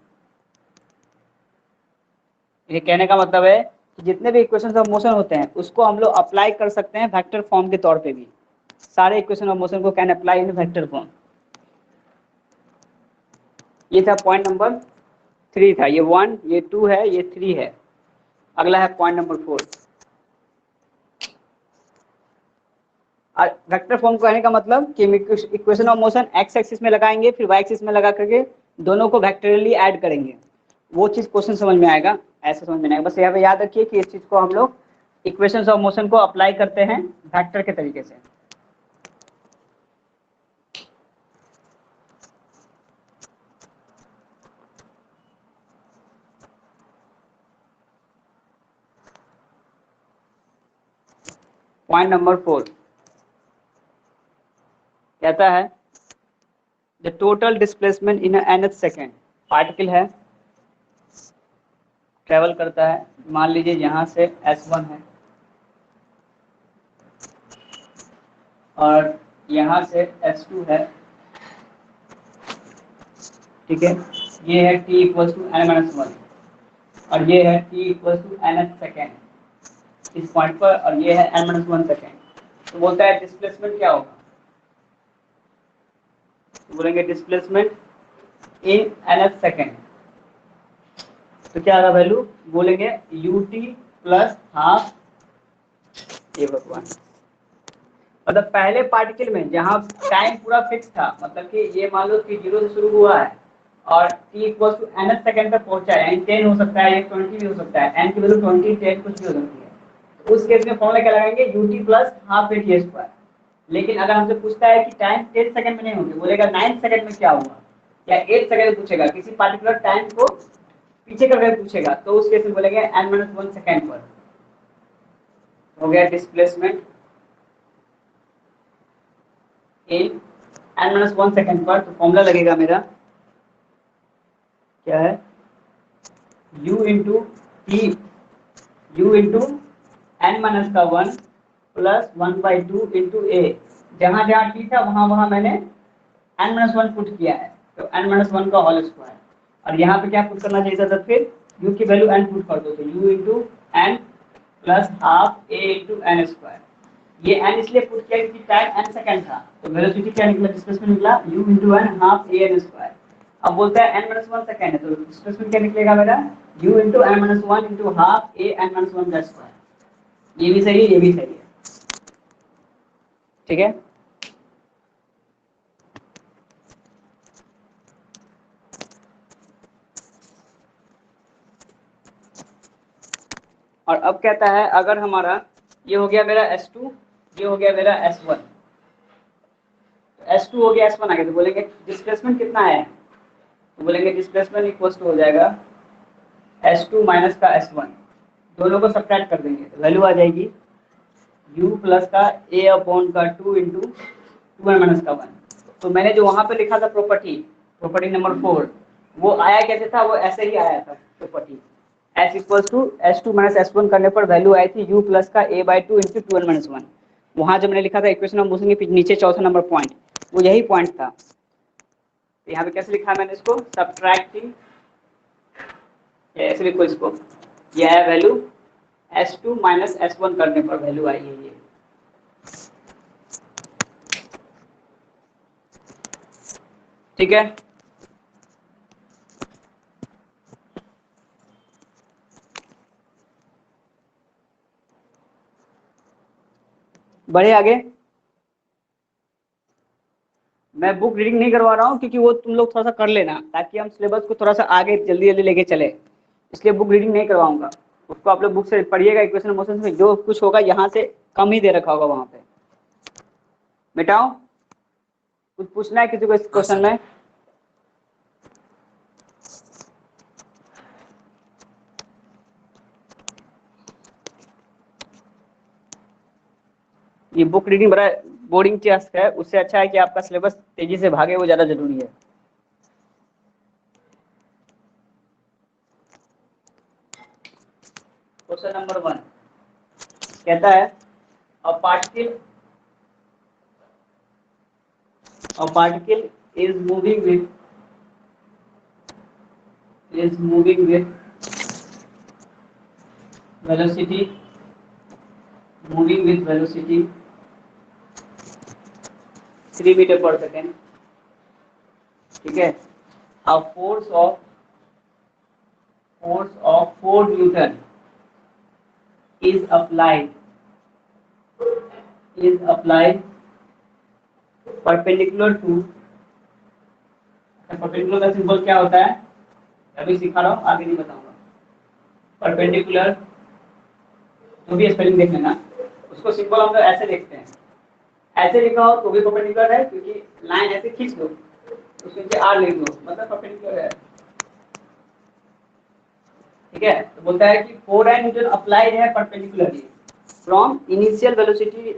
ये कहने का मतलब है कि जितने भी इक्वेशंस ऑफ मोशन होते हैं उसको हम लोग अप्लाई कर सकते हैं वेक्टर फॉर्म के तौर पे भी। सारे इक्वेशन ऑफ मोशन को can apply in vector form. ये था पॉइंट नंबर 3 था, ये 1, ये 2 है, ये 3 है। अगला है पॉइंट नंबर 4। वेक्टर फॉर्म कहने का मतलब कि equation of motion x axis में लगाएंगे, फिर वाई एक्सिस में लगा करके दोनों को वेक्टरली ऐड करेंगे, वो चीज क्वेश्चन समझ में आएगा। ऐसे समझ में नहीं आएगा। बस यहाँ पे याद रखिए कि इस चीज को हम लोग इक्वेशंस ऑफ मोशन को अप्लाई करते हैं वेक्टर के तरीके से। पॉइंट नंबर 4 कहता है the total displacement in nth second. Particle है, ट्रेवल करता है, मान लीजिए यहाँ से s1 है और यहाँ से s2 है, ठीक है। ये है t इक्वल टू n-1 और ये है t equal to nth second इस पॉइंट पर, और ये है n-1 सेकेंड। तो बोलता है डिस्प्लेसमेंट क्या होगा, तो बोलेंगे डिस्प्लेसमेंट इन nth सेकेंड। तो क्या आएगा वैल्यू, बोलेंगे ut प्लस हाफ। ये भगवान, मतलब पहले पार्टिकल में जहाँ टाइम पूरा फिक्स था, मतलब कि ये मान लो कि 0 से शुरू हुआ है और t equal to nth second तक पहुंचा है, यानी 10 हो सकता है, 20 भी हो सकता है, n की वैल्यू 20, 10 कुछ भी हो सकती है। तो उस केस में फॉर्मूला क्या लगाएंगे, ut plus half at square. लेकिन अगर हमसे पूछता है कि टाइम 10 सेकंड में नहीं होगी, बोलेगा 9 सेकंड में क्या होगा, या 8 सेकंड में पूछेगा, किसी पार्टिकुलर टाइम को पीछे करके पूछेगा, तो उस केस में बोलेंगे n-1 सेकंड पर। हो गया डिस्प्लेसमेंट इन n-1 सेकंड पर। तो फॉर्मूला लगेगा मेरा क्या है, u into T, u into n-1 plus 1/2 into A. जहां जहां टी था वहां वहां मैंने n-1 पुट किया है, तो n-1 का होल स्क्वायर। और यहाँ पे क्या पुट करना चाहिए था, तो फिर u की वैल्यू n पुट कर दो, तो u into n plus half a into n square. ये n इसलिए पुट किया क्योंकि टाइम n सेकंड था, तो वेलोसिटी क्या निकला, डिस्प्लेसमेंट निकला u into n half a n square. अब बोलता है n-1 सेकंड है, तो डिस्प्लेसमेंट क्या निकलेगा मेरा, u into n-1 into half a n-1 का स्क्वायर। ये भी सही है, ये भी सही है, ठीक है। और अब कहता है अगर हमारा ये हो गया मेरा S2, ये हो गया मेरा S1, S2 हो गया S1 आ गया, तो बोलेंगे डिस्प्लेसमेंट कितना है, तो बोलेंगे डिस्प्लेसमेंट इक्वल टू हो जाएगा S2 माइनस का S1, दोनों को सब्ट्रैक्ट कर देंगे, तो वैल्यू आ जाएगी u प्लस का a अपॉन का 2 इंटू 2n माइनस का 1। तो मैंने जो वहां पे लिखा था प्रॉपर्टी नंबर 4, वो आया कैसे था, वो ऐसे ही आया था property s equal to S2 minus S1 करने पर वैल्यू आई थी u प्लस का a/2 इंटू 2n माइनस 1। वहां जो मैंने लिखा था इक्वेशन ऑफ मोशन के नीचे चौथा नंबर पॉइंट, वो यही पॉइंट था। तो यहाँ पे कैसे लिखा है मैंने इसको, सब्ट्रैक्टिंग, ऐसे लिखो इसको, यह है वैल्यू S2 माइनस S1 करने पर वैल्यू आई है ये। ठीक है, बढ़े आगे। मैं बुक रीडिंग नहीं करवा रहा हूँ क्योंकि वो तुम लोग थोड़ा सा कर लेना, ताकि हम सिलेबस को थोड़ा सा आगे जल्दी जल्दी लेके चले, इसलिए बुक रीडिंग नहीं करवाऊंगा। उसको आप लोग बुक से पढ़िएगा, इक्वेशन मोशन में जो कुछ होगा यहाँ से कम ही दे रखा होगा वहां पे। मिटाओ, कुछ पूछना है किसी को इस क्वेश्चन में, ये बुक रीडिंग बड़ा बोरिंग टास्क है, उससे अच्छा है कि आपका सिलेबस तेजी से भागे, वो ज्यादा जरूरी है। क्वेश्चन नंबर 1 कहता है a particle is moving with is moving with velocity 3 metre पर सेकेंड, ठीक है। A force of 4 Newton is applied perpendicular to, perpendicular का सिंबल क्या होता है अभी सिखा रहा हूँ, आगे नहीं बताऊंगा। परपेंडिकुलर जो भी स्पेलिंग देख लेना, उसको सिंबल हम लोग ऐसे देखते हैं, ऐसे लिखा हो तो भी परपेंडिकुलर है, क्योंकि लाइन ऐसे खींच दो उसके नीचे आर लिख दो, मतलब परपेंडिकुलर है, ठीक है। तो बोलता है कि 4 न्यूटन अप्लाइड है perpendicularly from initial velocity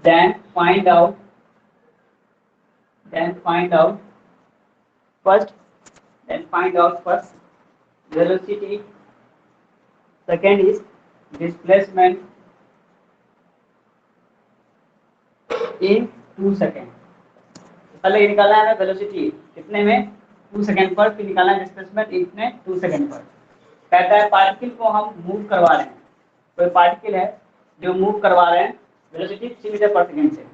then find out first velocity, second is displacement in 2 second. पहले निकालना है वेलोसिटी कितने में 2 सेकेंड पर, फिर निकालना है डिस्प्लेसमेंट इतने 2 सेकेंड पर। कहता है पार्टिकल को हम मूव करवा रहे हैं, कोई पार्टिकल है जो मूव करवा रहे हैं वेलोसिटी 3 मीटर पर सेकेंड से,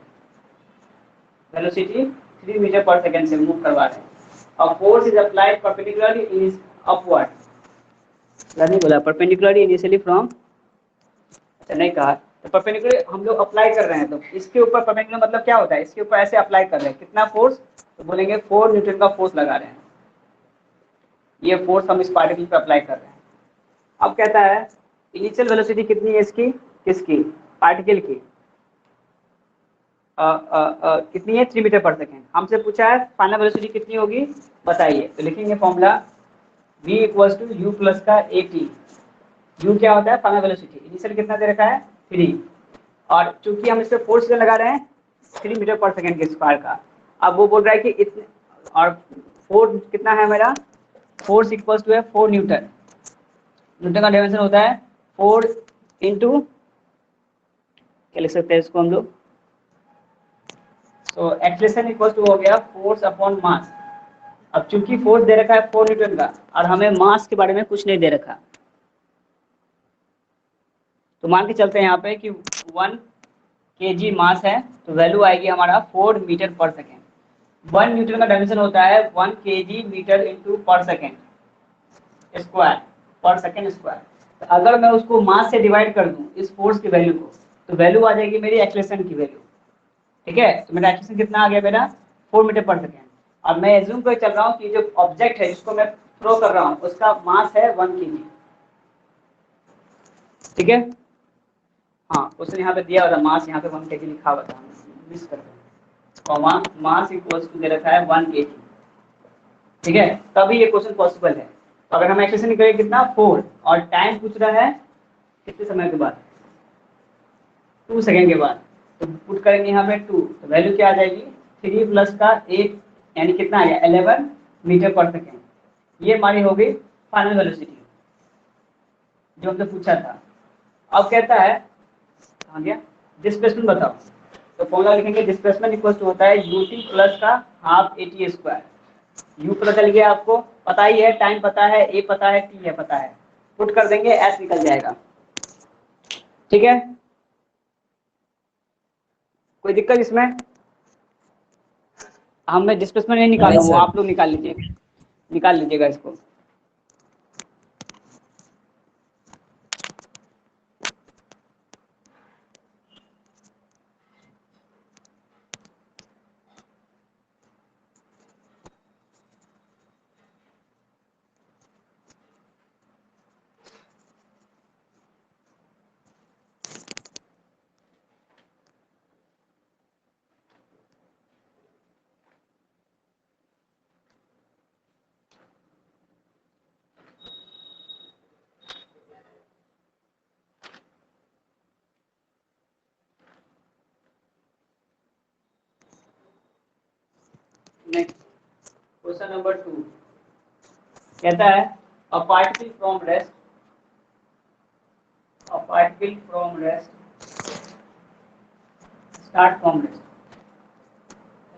वेलोसिटी 3 मीटर पर सेकेंड से मूव करवा रहे हैं, और force is applied perpendicularly in upward, नहीं बोला परपेंडिकुलरली इनिशियली फ्रॉम, नहीं कहा, तो परपेंडिकुलर हम लोग अप्लाई कर रहे हैं, तो इसके ऊपर परपेंडिकुलर मतलब क्या होता है, इसके ऊपर ऐसे अप्लाई कर रहे हैं, कितना फोर्स, तो बोलेंगे 4 न्यूटन का फोर्स लगा रहे हैं, ये फोर्स हम इस पार्टिकल पे अप्लाई कर रहे हैं। अब कहता है इनिशियल वेलोसिटी कितनी है इसकी, किसकी, पार्टिकल की, कितनी है 3 मीटर पर सेकेंड। हमसे पूछा है फाइनल वेलोसिटी कितनी होगी बताइए, तो लिखेंगे formula v equals to u plus का at। u क्या होता है फाइनल वेलोसिटी, इनिशियल कितना दे रखा है 3, और चूंकि हम इस पे फोर्स लगा रहे हैं 3 मीटर पर सेकेंड के स्क्वायर का, अब वो बोल रहा है कि इतने, और फोर्स कितना है मेरा, फोर्स इक्वल्स टू है 4 न्यूटन, न्यूटन का डायमेंशन होता है 4 इंटू, क्या लिख सकते हैं इसको हम लोग, तो एक्सेलरेशन इक्वल टू हो गया फोर्स अपॉन मास। अब चूंकि फोर्स दे रखा है 4 न्यूटन का, और हमें मास के बारे में कुछ नहीं दे रखा, तो मान के चलते हैं यहाँ पे कि 1 kg मास है, तो वैल्यू आएगी हमारा 4 मीटर पर सेकेंड। 1 न्यूटन का डायमेंशन होता है 1 kg मीटर इंटू पर सेकेंड स्क्वायर, पर सेकेंड स्क्वायर। तो अगर मैं उसको मास से डिवाइड कर दूं इस फोर्स की वैल्यू को, तो वैल्यू आ जाएगी मेरी एक्सेलरेशन की वैल्यू, ठीक है। तो मेरा एक्सेलरेशन कितना आ गया मेरा 4 मीटर पर सेकेंड, और मैं एज्यूम कर चल रहा हूँ कि जो ऑब्जेक्ट है जिसको मैं थ्रो कर रहा हूँ उसका मास है 1 kg, ठीक है। हाँ उसने यहाँ पे दिया हुआ था मास, यहाँ पे 1 kg लिखा हुआ था, मिस कर दिया, मास इक्वल्स टू दे रखा है 1 kg, ठीक है, तभी ये क्वेश्चन पॉसिबल है। तो अगर हम एक्सेलरेशन निकालेंगे कितना 4, और टाइम पूछ रहा है कितने समय के बाद 2 सेकेंड के बाद, तो पुट करेंगे यहाँ पे 2, तो वैल्यू क्या आ जाएगी 3 प्लस का 8, यानी कितना आ गया 11 मीटर पर सेकेंड। ये हमारी हो गई फाइनल वेलोसिटी जो हमसे पूछा था। अब कहता है आ गया डिस्प्लेसमेंट बताओ, तो फॉर्मूला लिखेंगे डिस्प्लेसमेंट इक्वल टू होता है ut प्लस का हाफ at स्क्वायर। u पता चल गया आपको, पता ही है, टाइम पता है, a पता है, t है पता है, पुट कर देंगे s निकल जाएगा, ठीक है। कोई दिक्कत इसमें, मैं डिस्प्लेसमेंट नहीं निकाल नहीं रहा हूँ, सर। आप लोग निकाल लीजिएगा इसको। नेक्स्ट क्वेश्चन नंबर 2 कहता है a particle from rest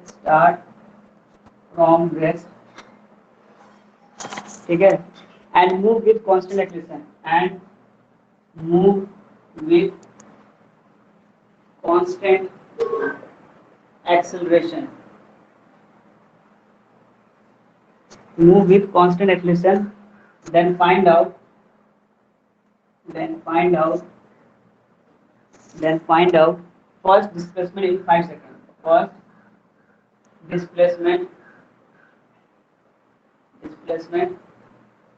start from rest, ठीक है, and move with constant acceleration, and move with constant acceleration, move with constant acceleration, then find out first displacement in 5 seconds, first displacement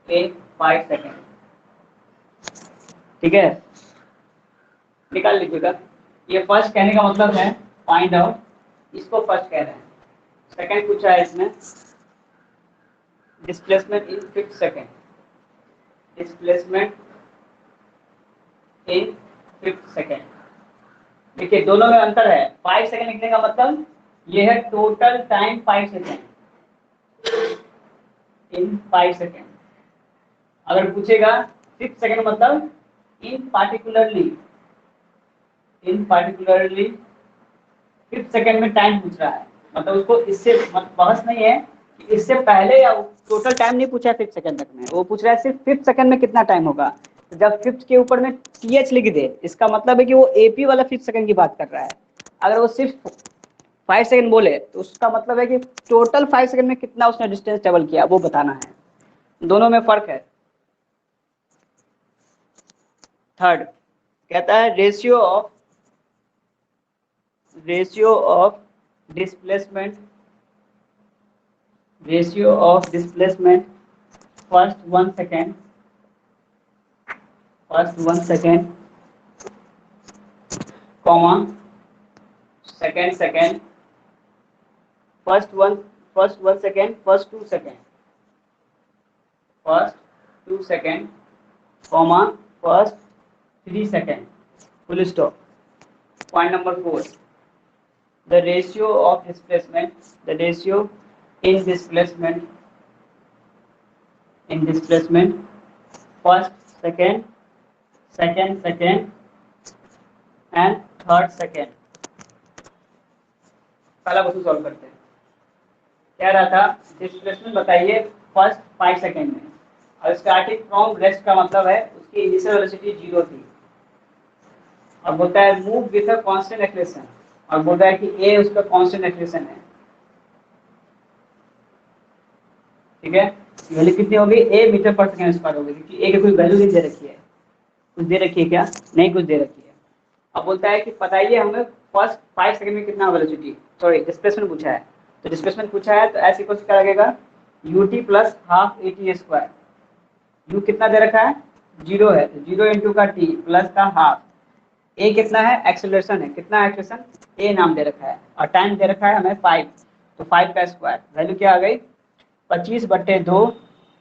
in 5 seconds, ठीक है, निकाल लीजिएगा। ये first कहने का मतलब है फाइंड आउट, इसको फर्स्ट कह रहे हैं। सेकंड पूछा है इसमें displacement in 5 second, displacement in 5 second. देखिए दोनों में अंतर है। 5 सेकंड लिखने का मतलब ये है टोटल टाइम 5 सेकंड, इन 5 सेकंड। अगर पूछेगा 6 सेकंड मतलब इन पार्टिकुलरली 5 सेकंड में टाइम पूछ रहा है, मतलब उसको इससे बहस नहीं है कि इससे पहले या टोटल टाइम नहीं पूछा है 5 सेकंड तक में, वो पूछ रहा है सिर्फ 5 सेकंड में कितना टाइम होगा। तो जब 5 के ऊपर में th लिख दे, इसका मतलब है कि वो AP वाला 5 सेकंड की बात कर रहा है। अगर वो सिर्फ 5 सेकंड बोले तो उसका मतलब है कि टोटल 5 सेकंड में कितना उसने डिस्टेंस ट्रेवल किया वो बताना है। दोनों में फर्क है। थर्ड कहता है ratio of displacement first 1 second comma second first 1 second first 2 second comma first 3 second full stop। Point number 4, the ratio in displacement first second and third second। पहला क्वेश्चन सॉल्व करते हैं। क्या रहा था, डिस्प्लेसमेंट बताइए first 5 second में, और starting from rest का मतलब है उसकी इनिशियल वेलोसिटी 0 थी, और बोलता है move with a constant acceleration, और बोल रहा है कि ए उसका कांस्टेंट एक्सेलरेशन है, ठीक है। वैल्यू कितनी होगी, ए मीटर पर सेकंड स्क्वायर होगी, क्योंकि ए की कोई वैल्यू नहीं दे रखी है। कुछ दे रखी है क्या, नहीं कुछ दे रखी है। अब बोलता है कि बताइए हमें फर्स्ट 5 सेकंड में कितना वेलोसिटी, सॉरी डिस्प्लेसमेंट पूछा है, तो डिस्प्लेसमेंट पूछा है तो ऐसे कुछ क्या लगेगा ut plus half at square. u कितना दे रखा है 0 है, तो 0 इंटू का t प्लस का हाफ, a कितना है एक्सेलरेशन है, कितना एक्सेलरेशन a नाम दे रखा है, और टाइम दे रखा है हमें 5, तो 5 का स्क्वायर, वैल्यू क्या आ गई 25/2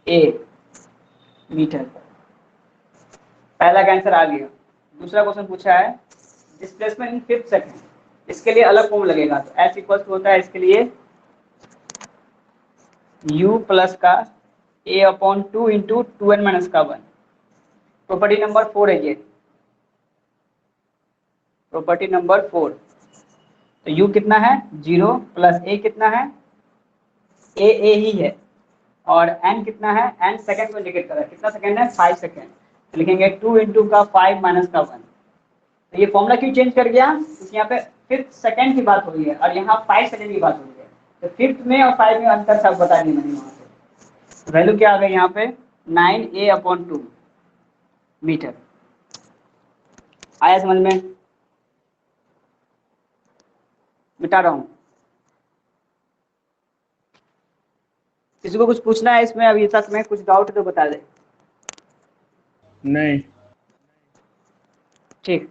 a मीटर। पहला का आंसर आ गया। दूसरा क्वेश्चन पूछा है डिस्प्लेसमेंट इन 5 सेकंड, इसके लिए अलग फॉर्म लगेगा, तो s इक्वल टू होता है इसके लिए u प्लस का a/2 इंटू 2n माइनस का 1। प्रॉपर्टी नंबर 4 है ये, प्रॉपर्टी नंबर 4। तो u कितना है 0 प्लस a कितना है a ही है, और n कितना है, n सेकंड को इंडिकेट कर रहा है, कितना सेकंड है 5 सेकंड, तो लिखेंगे 2 इंटू का 5 माइनस का 1। तो ये फॉर्मूला क्यों चेंज कर गया, क्योंकि यहाँ पे 5th सेकंड की बात हो रही है और यहाँ 5 सेकंड की बात हो रही है, तो 5th में और 5 में अंतर सब बता दिए मैंने वहाँ पे। वैल्यू क्या आ गई यहाँ पे 9a/2 मीटर। आया समझ में, मिटा रहा हूँ। किसी को कुछ पूछना है इसमें अभी तक में, कुछ डाउट तो बता दे। नहीं। ठीक,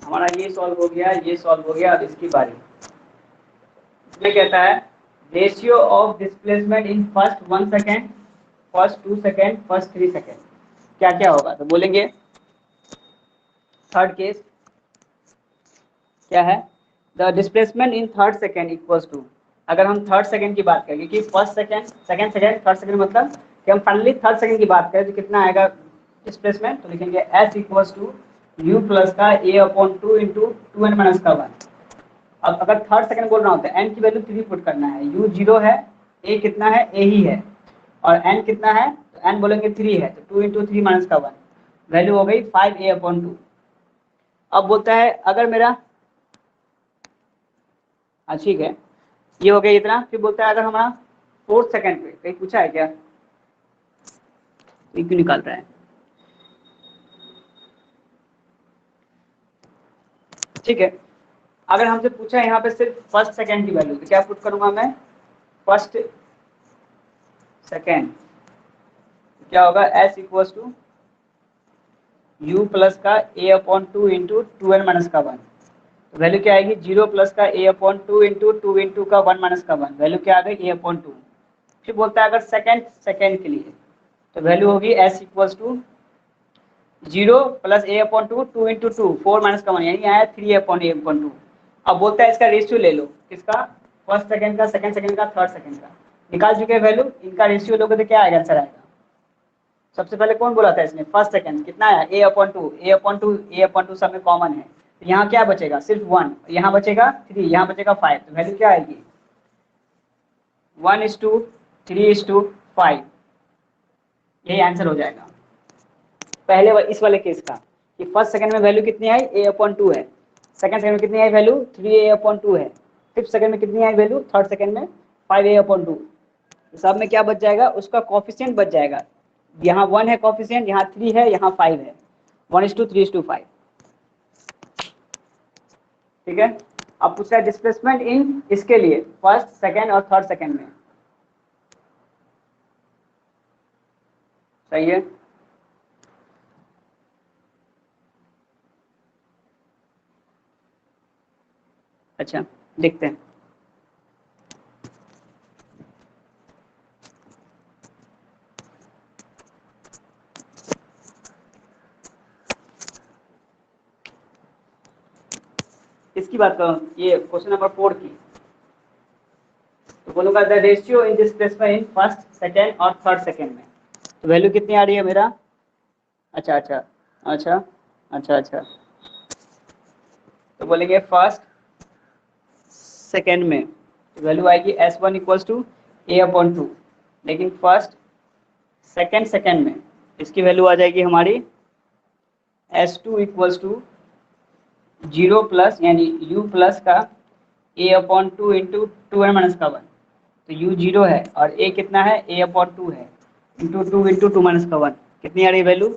हमारा ये सॉल्व हो गया, ये सॉल्व हो गया। अब इसकी बारी, इसमें कहता है ratio of displacement in first 1 second, first 2 second, first 3 second, क्या क्या होगा, तो बोलेंगे थर्ड केस क्या है, the displacement in third second equals to, अगर हम थर्ड सेकंड की बात करें कि first second second second third second मतलब कि हम फाइनली थर्ड सेकंड की बात करें तो कितना आएगा डिस्प्लेसमेंट, तो लिखेंगे s equals to u plus का a upon 2 into 2n minus का 1। अब अगर थर्ड सेकंड बोल रहा हूँ तो n की वैल्यू 3 पुट करना है, u 0 है, a कितना है, a ही है, और n कितना है, तो n बोलेंगे 3 है, तो 2 इंटू 3 माइनस का 1 वैल्यू हो गई 5a अपॉन 2। अब बोलता है अगर मेरा, ठीक है, ये हो गया इतना। फिर बोलता है अगर हमारा फोर्थ सेकंड पे कहीं पूछा है क्या, ये क्यों निकाल रहा है, ठीक है। अगर हमसे पूछा है यहाँ पे सिर्फ फर्स्ट सेकंड की वैल्यू, तो क्या पुट करूंगा मैं, फर्स्ट सेकंड, क्या होगा s equals to u plus का a upon 2 into 2n minus का 1, तो वैल्यू क्या आएगी 0 प्लस का a अपॉन 2 इंटू 2 इंटू का 1 माइनस का 1, वैल्यू क्या आ गई a अपॉन 2। फिर बोलता है अगर सेकंड सेकंड के लिए, तो वैल्यू होगी s equals to 0 plus a upon 2 2 into 2 4 minus का 1, यानी आया 3 अपॉन a अपॉन 2। अब बोलता है इसका रेशियो ले लो, किसका, फर्स्ट सेकंड का, सेकंड सेकंड का, थर्ड सेकंड का। निकाल चुके हैं वैल्यू, इनका रेशियो लोगे तो क्या आएगा, आंसर आएगा। सबसे पहले कौन बोला था इसने, फर्स्ट सेकंड, कितना आया a upon 2, a upon 2, a upon 2 सब में कॉमन है, तो यहाँ क्या बचेगा, सिर्फ 1, यहाँ बचेगा 3, यहाँ बचेगा 5, तो वैल्यू क्या आएगी 1:3:5, यही आंसर हो जाएगा पहले इस वाले केस का, कि फर्स्ट सेकंड में वैल्यू कितनी आई a अपॉन 2 है, सेकंड सेकंड में कितनी आई वैल्यू 3a अपॉन 2 है, फिफ्थ सेकंड में कितनी आई वैल्यू, थर्ड सेकंड में 5a अपॉन 2। सब में क्या बच जाएगा, उसका कोफिशिएंट बच जाएगा, यहाँ 1 है कोफिशिएंट, यहाँ 3 है, यहाँ 5 है, 1:3:5, ठीक है। अब पूछ रहा है डिस्प्लेसमेंट इन इसके लिए फर्स्ट सेकंड और थर्ड सेकंड में, सही है। अच्छा देखते हैं, इसकी बात करूं, ये क्वेश्चन नंबर 4 की, तो बोलूंगा the ratio in displacement in first second और थर्ड सेकंड में, तो वैल्यू कितनी आ रही है मेरा, अच्छा अच्छा अच्छा अच्छा अच्छा, तो बोलेंगे फर्स्ट सेकंड में वैल्यू आएगी s1 equals to a upon 2, लेकिन फर्स्ट सेकंड सेकंड में इसकी वैल्यू आ जाएगी हमारी s2 इक्वल्स टू 0 प्लस यानी u प्लस का a upon 2 into 2n minus का 1, तो u 0 है और a कितना है, a अपॉन 2 है, इंटू 2 इंटू 2 माइनस का 1, कितनी आ रही वैल्यू,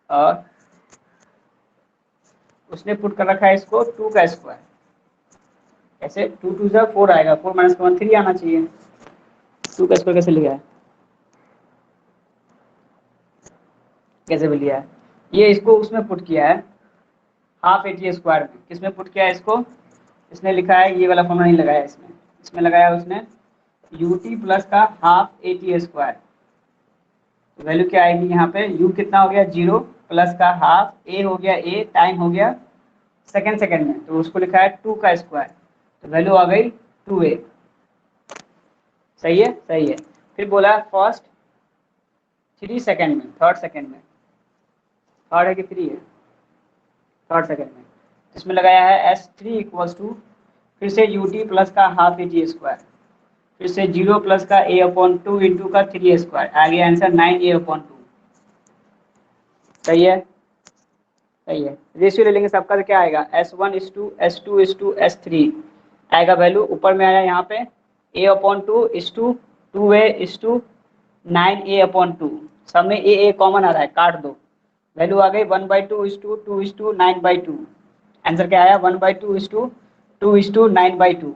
और उसने पुट कर रखा है इसको 2 का स्क्वायर, ऐसे 2 2 जा 4 आएगा, 4 माइनस का 1 3 आना चाहिए, 2 का स्क्वायर कैसे लिया है, कैसे भी लिया है, ये इसको उसमें पुट किया है हाफ AT स्क्वायर में, किसमें पुट किया है इसको, इसने लिखा है ये वाला फॉर्मूला नहीं लगाया इसमें, इसमें लगाया उसने ut प्लस का हाफ AT स्क्वायर, तो वैल्यू क्या आएगी यहाँ पे, u कितना हो गया 0 प्लस का हाफ, a हो गया a, टाइम हो गया सेकंड सेकंड में, तो उसको लिखा है 2 का स्क्वायर, तो वैल्यू आ गई 2a, सही है सही है। फिर बोला फर्स्ट 3 सेकंड में, थर्ड सेकंड में, थर्ड है कि 3 है, थर्ड सेकंड में, इसमें लगाया है s3 इक्वल्स टू फिर से ut प्लस का हाफ AT स्क्वायर, फिर से 0 प्लस का a अपॉन 2 इंटू का 3 स्क्वायर, आ गया आंसर 9a अपॉन 2, सही है सही है। रेशियो ले लेंगे सबका तो क्या आएगा s1:s2:s3 आएगा वैल्यू, ऊपर में आया यहाँ पे a अपॉन 2 इस टू 2a इस टू 9a अपॉन 2, सब में a कॉमन आ रहा है, काट दो, वैल्यू आ गई 1/2:2:9/2, आंसर क्या आया 1/2:2:9/2,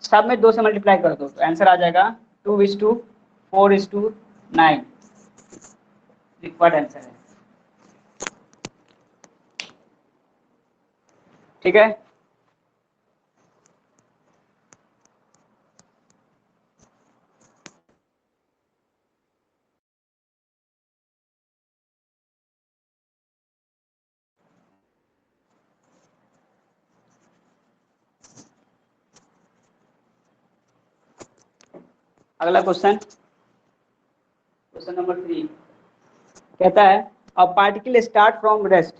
सब में 2 से मल्टीप्लाई कर दो तो आंसर आ जाएगा 2:4:9, रिक्वायर्ड आंसर है, ठीक है। अगला क्वेश्चन, क्वेश्चन नंबर 3 कहता है a particle start from rest,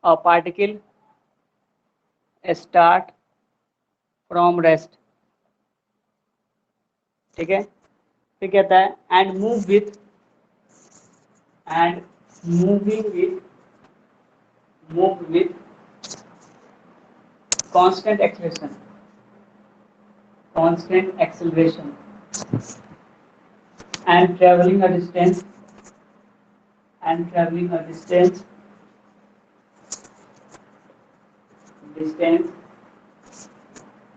a particle start from rest, ठीक है। फिर कहता है and move with and move with constant acceleration and traveling a distance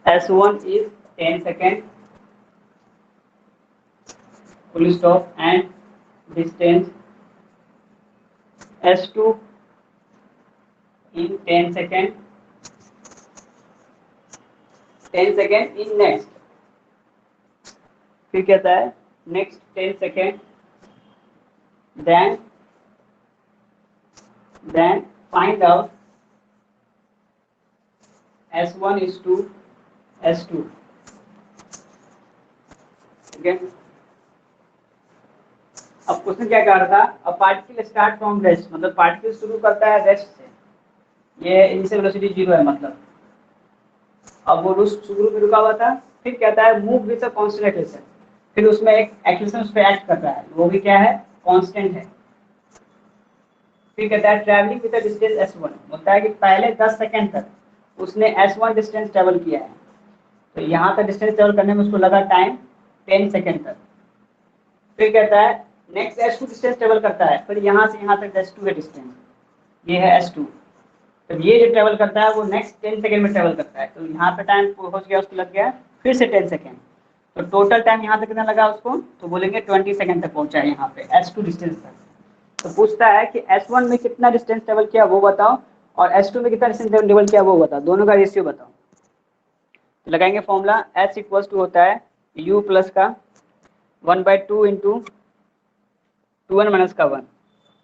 s1 is 10 second full stop and distance s2 in 10 second in next, फिर कहता है next 10 second then find out s1 is to s2, ठीक है। अब question क्या कह रहा था, अब पार्टिकल स्टार्ट फ्रॉम रेस्ट, मतलब पार्टिकल शुरू करता है रेस्ट से, ये इनिशियल वेलोसिटी 0 है मतलब, अब वो शुरू में रुका हुआ था। फिर कहता है move with a constant acceleration, फिर उसमें एक एक्सेलरेशन उस पे एक्ट कर रहा है, वो भी क्या है, कांस्टेंट है। फिर कहता है travelling with a distance s1, बोलता है कि पहले 10 सेकंड तक उसने s1 डिस्टेंस ट्रैवल किया है, तो यहाँ तक डिस्टेंस ट्रैवल करने में उसको लगा टाइम 10 सेकंड तक। फिर कहता है नेक्स्ट s2 डिस्टेंस ट्रैवल करता है, फिर यहाँ से यहाँ तक s2 है डिस्टेंस, ये है s2, तो ये जो ट्रैवल करता है वो नेक्स्ट 10 सेकंड में ट्रैवल करता है, तो यहाँ पे टाइम पहुँच गया, उसको लग गया फिर से 10 सेकंड, तो टोटल टाइम यहाँ तक कितना लगा उसको, तो बोलेंगे 20 सेकंड तक पहुँचा है यहाँ पे s2 डिस्टेंस तक। तो पूछता है कि s1 में कितना डिस्टेंस ट्रैवल किया वो बताओ, और s2 में कितना डिस्टेंस ट्रैवल किया वो बताओ, दोनों का रेशियो बताओ। तो लगाएंगे फॉर्मूला, s इक्वल्स टू होता है u प्लस का 1/2 इंटू 2n माइनस का 1,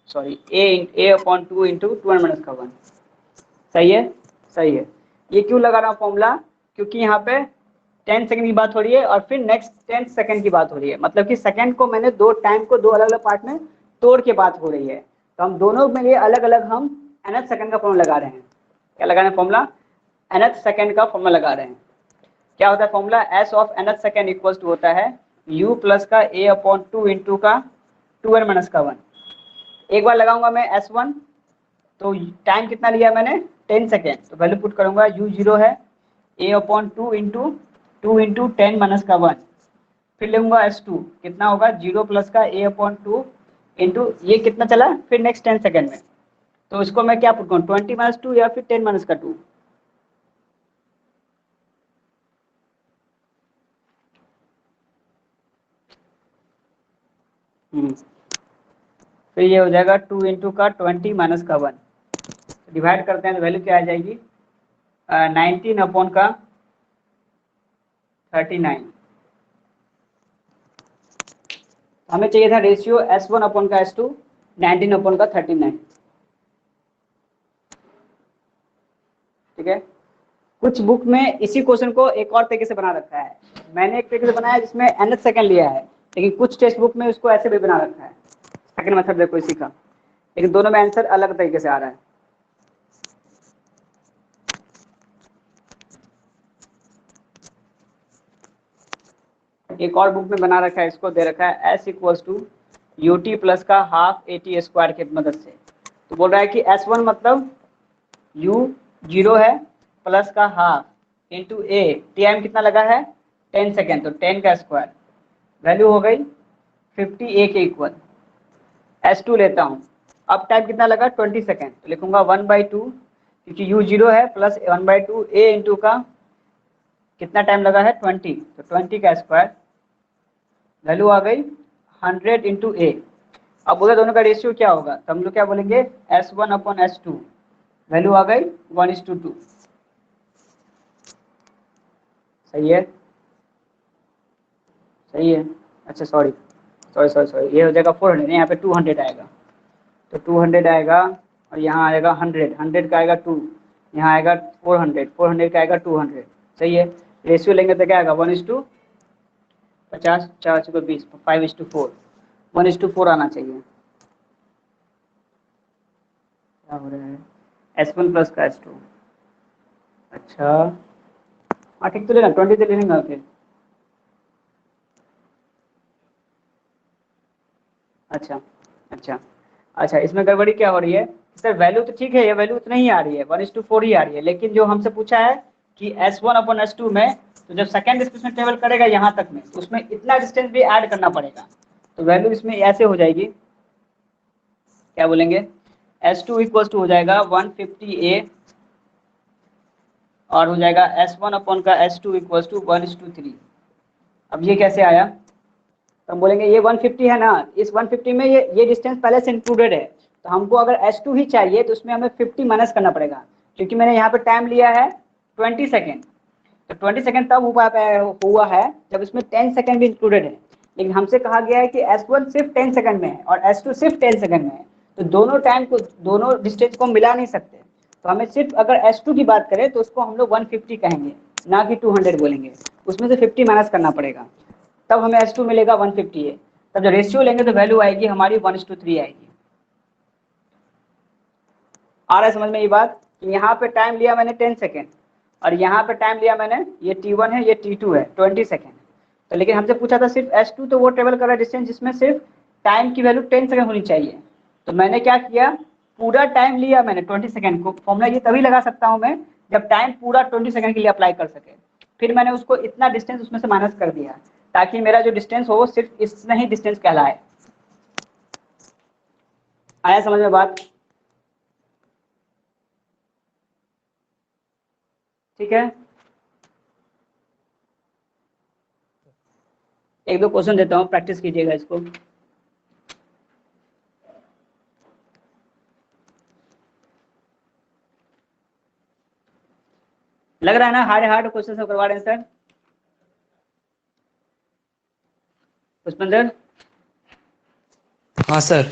sorry a upon 2 into 2n minus का 1, सही है, सही है। ये क्यों लगा रहा हूँ फॉर्मूला, क्योंकि यहाँ पे 10 सेकंड की बात हो रही है और फिर नेक्स्ट 10 सेकंड की बात हो रही है, मतलब कि सेकंड को मैंने दो टाइम को दो अलग अलग पार्ट में तोड़ के बात हो रही है, तो हम दोनों में लिए अलग अलग हम nth सेकंड का फॉर्मूला लगा रहे हैं। क्या लगा रहे हैं फॉर्मूला, nth सेकंड का फॉर्मूला लगा रहे हैं। क्या होता है formula, s of nth second equals to होता है u प्लस का a अपॉन 2 इंटू का 2n माइनस का 1। एक बार लगाऊंगा मैं s1, तो टाइम कितना लिया मैंने 10 सेकेंड, तो वैल्यू पुट करूंगा u 0 है a अपॉन 2 इंटू 10 माइनस का 1, फिर लूंगा s2 कितना होगा 0 प्लस का a अपॉन 2 इंटू ये कितना चला फिर नेक्स्ट 10 सेकेंड में, तो इसको मैं क्या पुट करूँ 20 माइनस 2 या फिर 10 माइनस का 2, फिर ये हो जाएगा 2 इंटू का 20 माइनस का 1, डिवाइड करते हैं तो वैल्यू क्या आ जाएगी 19 अपॉन का 39। हमें चाहिए था रेशियो s1 अपॉन का s2, 19 अपॉन का 39, ठीक है। कुछ बुक में इसी क्वेश्चन को एक और तरीके से बना रखा है, मैंने एक तरीके से बनाया जिसमें nth सेकंड लिया है, लेकिन कुछ टेक्स्ट बुक में उसको ऐसे भी बना रखा है, सेकंड मेथड देखो इसी का, लेकिन दोनों में आंसर अलग तरीके से आ रहा है। एक और बुक में बना रखा है, इसको दे रखा है s equals to ut plus का हाफ at स्क्वायर की मदद से, तो बोल रहा है कि s1 मतलब u 0 है प्लस का हाफ इंटू a, टाइम कितना लगा है 10 सेकेंड, तो 10 का स्क्वायर, वैल्यू हो गई 50a के इक्वल। s2 लेता हूँ, अब टाइम कितना लगा 20 सेकेंड, तो लिखूंगा 1/2 क्योंकि u 0 है प्लस 1/2 a इंटू का कितना टाइम लगा है 20, तो 20 का स्क्वायर, वैल्यू आ गई 100 इंटू ए। अब बोले दोनों का रेशियो क्या होगा, तो हम लोग क्या बोलेंगे s1 अपॉन s2, वैल्यू आ गई 1:2, सही है, सही है। अच्छा सॉरी, ये हो जाएगा 400, यहाँ पे 200 आएगा, तो 200 आएगा और यहाँ आएगा 100 का आएगा 2, यहाँ आएगा 400 का आएगा 200, सही है। रेशियो लेंगे तो क्या आएगा 1:2, 50 4 चौके 20 5:4 1:4 आना चाहिए। क्या हो रहा है S1 प्लस का S2। अच्छा हाँ ठीक तो लेना 20 तो लेना फिर। अच्छा अच्छा अच्छा इसमें गड़बड़ी क्या हो रही है सर, वैल्यू तो ठीक है, ये वैल्यू उतना ही आ रही है 1:4 ही आ रही है, लेकिन जो हमसे पूछा है कि S1/S2 में, तो जब सेकेंड डिस्प्लेसमेंट टेबल करेगा यहाँ तक में, तो उसमें इतना डिस्टेंस भी ऐड करना पड़ेगा, तो वैल्यू इसमें ऐसे हो जाएगी, क्या बोलेंगे S2 इक्वल टू हो जाएगा 150A और हो जाएगा S1/S2 इक्वल टू 1:3। अब ये कैसे आया, तो हम बोलेंगे ये 150 है ना, इस 150 में ये डिस्टेंस पहले से इंक्लूडेड है, तो हमको अगर S2 ही चाहिए तो उसमें हमें 50 माइनस करना पड़ेगा, क्योंकि मैंने यहाँ पे टाइम लिया है 20 सेकेंड, तो 20 सेकेंड तब हुआ है जब इसमें 10 सेकेंड भी इंक्लूडेड है, लेकिन हमसे कहा गया है कि S1 सिर्फ 10 सेकेंड में है और S2 सिर्फ 10 सेकेंड में है, तो दोनों टाइम को, दोनों डिस्टेंस को मिला नहीं सकते, तो हमें सिर्फ अगर S2 की बात करें तो उसको हम लोग 150 कहेंगे, ना कि 200 बोलेंगे, उसमें से 50 माइनस करना पड़ेगा, तब हमें S2 मिलेगा 150 है, तब जब रेशियो लेंगे तो वैल्यू आएगी हमारी 1:3 आएगी। आ रहा है समझ में ये बात, यहाँ पे टाइम लिया मैंने 10 सेकेंड और यहाँ पे टाइम लिया मैंने, ये T1 है ये T2 है 20 सेकेंड, तो लेकिन हमसे पूछा था सिर्फ S2, तो वो ट्रेवल कर रहा है डिस्टेंस जिसमें सिर्फ टाइम की वैल्यू 10 सेकेंड होनी चाहिए, तो मैंने क्या किया, पूरा टाइम लिया मैंने 20 सेकेंड को, फॉर्मूला ये तभी लगा सकता हूँ मैं जब टाइम पूरा 20 सेकेंड के लिए अप्लाई कर सके, फिर मैंने उसको इतना डिस्टेंस उसमें से माइनस कर दिया ताकि मेरा जो डिस्टेंस हो वो सिर्फ इतना ही डिस्टेंस कहलाए। आया समझ में बात, ठीक है। एक दो क्वेश्चन देता हूँ, प्रैक्टिस कीजिएगा इसको। लग रहा है ना हार्ड हार्ड क्वेश्चन सब करवा रहे हैं सर पुष्पेंद्र, हाँ सर।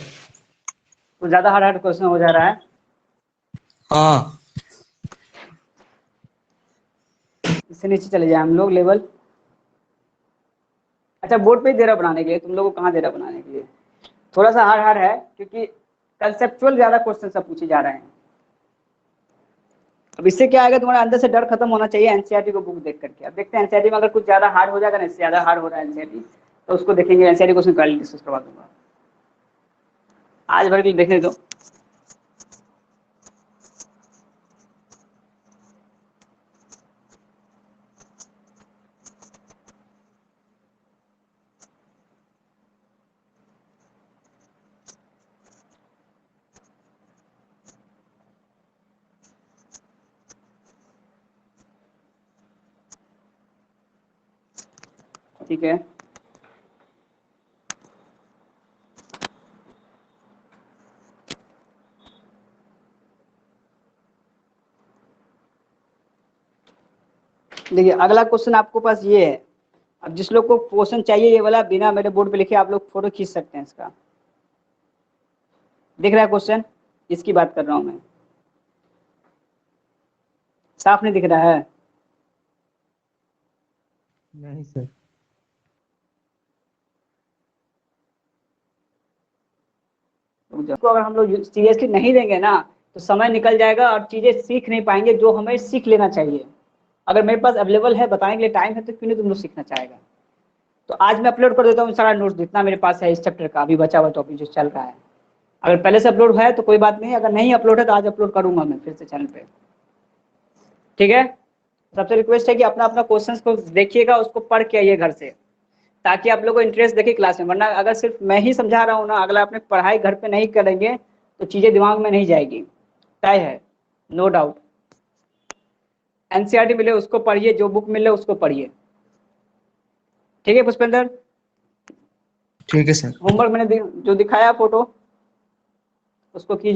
कुछ ज्यादा हार्ड हार्ड क्वेश्चन हो जा रहा है। हाँ इससे नीचे चले जाए हम लोग लेवल। अच्छा बोर्ड पे ही दे रहा बनाने के लिए, तुम लोगों को कहाँ दे रहा बनाने के लिए, थोड़ा सा हार्ड हार्ड है क्योंकि कंसेप्चुअल ज्यादा क्वेश्चन सब पूछे जा रहे हैं। अब इससे क्या आएगा, तुम्हारे अंदर से डर खत्म होना चाहिए एनसीईआरटी को बुक देख करके। अब देखते हैं एनसीईआरटी में अगर कुछ ज्यादा हार्ड हो जाएगा ना, इससे ज्यादा हार्ड हो रहा है एनसीईआरटी, तो उसको देखेंगे, एनसीईआरटी क्वेश्चन कल डिस्कस करवा दूंगा, आज भर के लिए देखने दो। ठीक है देखिए अगला क्वेश्चन आपको पास ये है। अब जिस लोग को क्वेश्चन चाहिए ये वाला, बिना मेरे बोर्ड पे लिखे आप लोग फोटो खींच सकते हैं इसका। दिख रहा है क्वेश्चन, इसकी बात कर रहा हूं मैं, साफ नहीं दिख रहा है। नहीं सर। को अगर हम लोग सीरियसली नहीं देंगे ना तो समय निकल जाएगा और चीजें सीख नहीं पाएंगे जो हमें सीख लेना चाहिए। अगर मेरे पास अवेलेबल है, बताने के लिए टाइम है, तो क्यों नहीं तुम लोग सीखना चाहेगा। तो आज मैं अपलोड कर देता हूँ सारा नोट्स जितना मेरे पास है इस चैप्टर का, अभी बचा हुआ टॉपिक जो चल रहा है। अगर पहले से अपलोड है तो कोई बात नहीं, अगर नहीं अपलोड है तो आज अपलोड करूंगा मैं फिर से चैनल पे, ठीक है। सबसे रिक्वेस्ट है कि अपना अपना क्वेश्चंस को देखिएगा, उसको पढ़ के आइए घर से, ताकि आप लोगों को इंटरेस्ट देखे क्लास में, वरना अगर सिर्फ मैं ही समझा रहा हूँ ना, अगला अपने पढ़ाई घर पे नहीं करेंगे तो चीजें दिमाग में नहीं जाएगी, तय है, नो डाउट। एनसीईआरटी मिले उसको पढ़िए, जो बुक मिले उसको पढ़िए, ठीक है पुष्पेंद्र। ठीक है सर। होमवर्क मैंने जो दिखाया फोटो उसको कीजिए।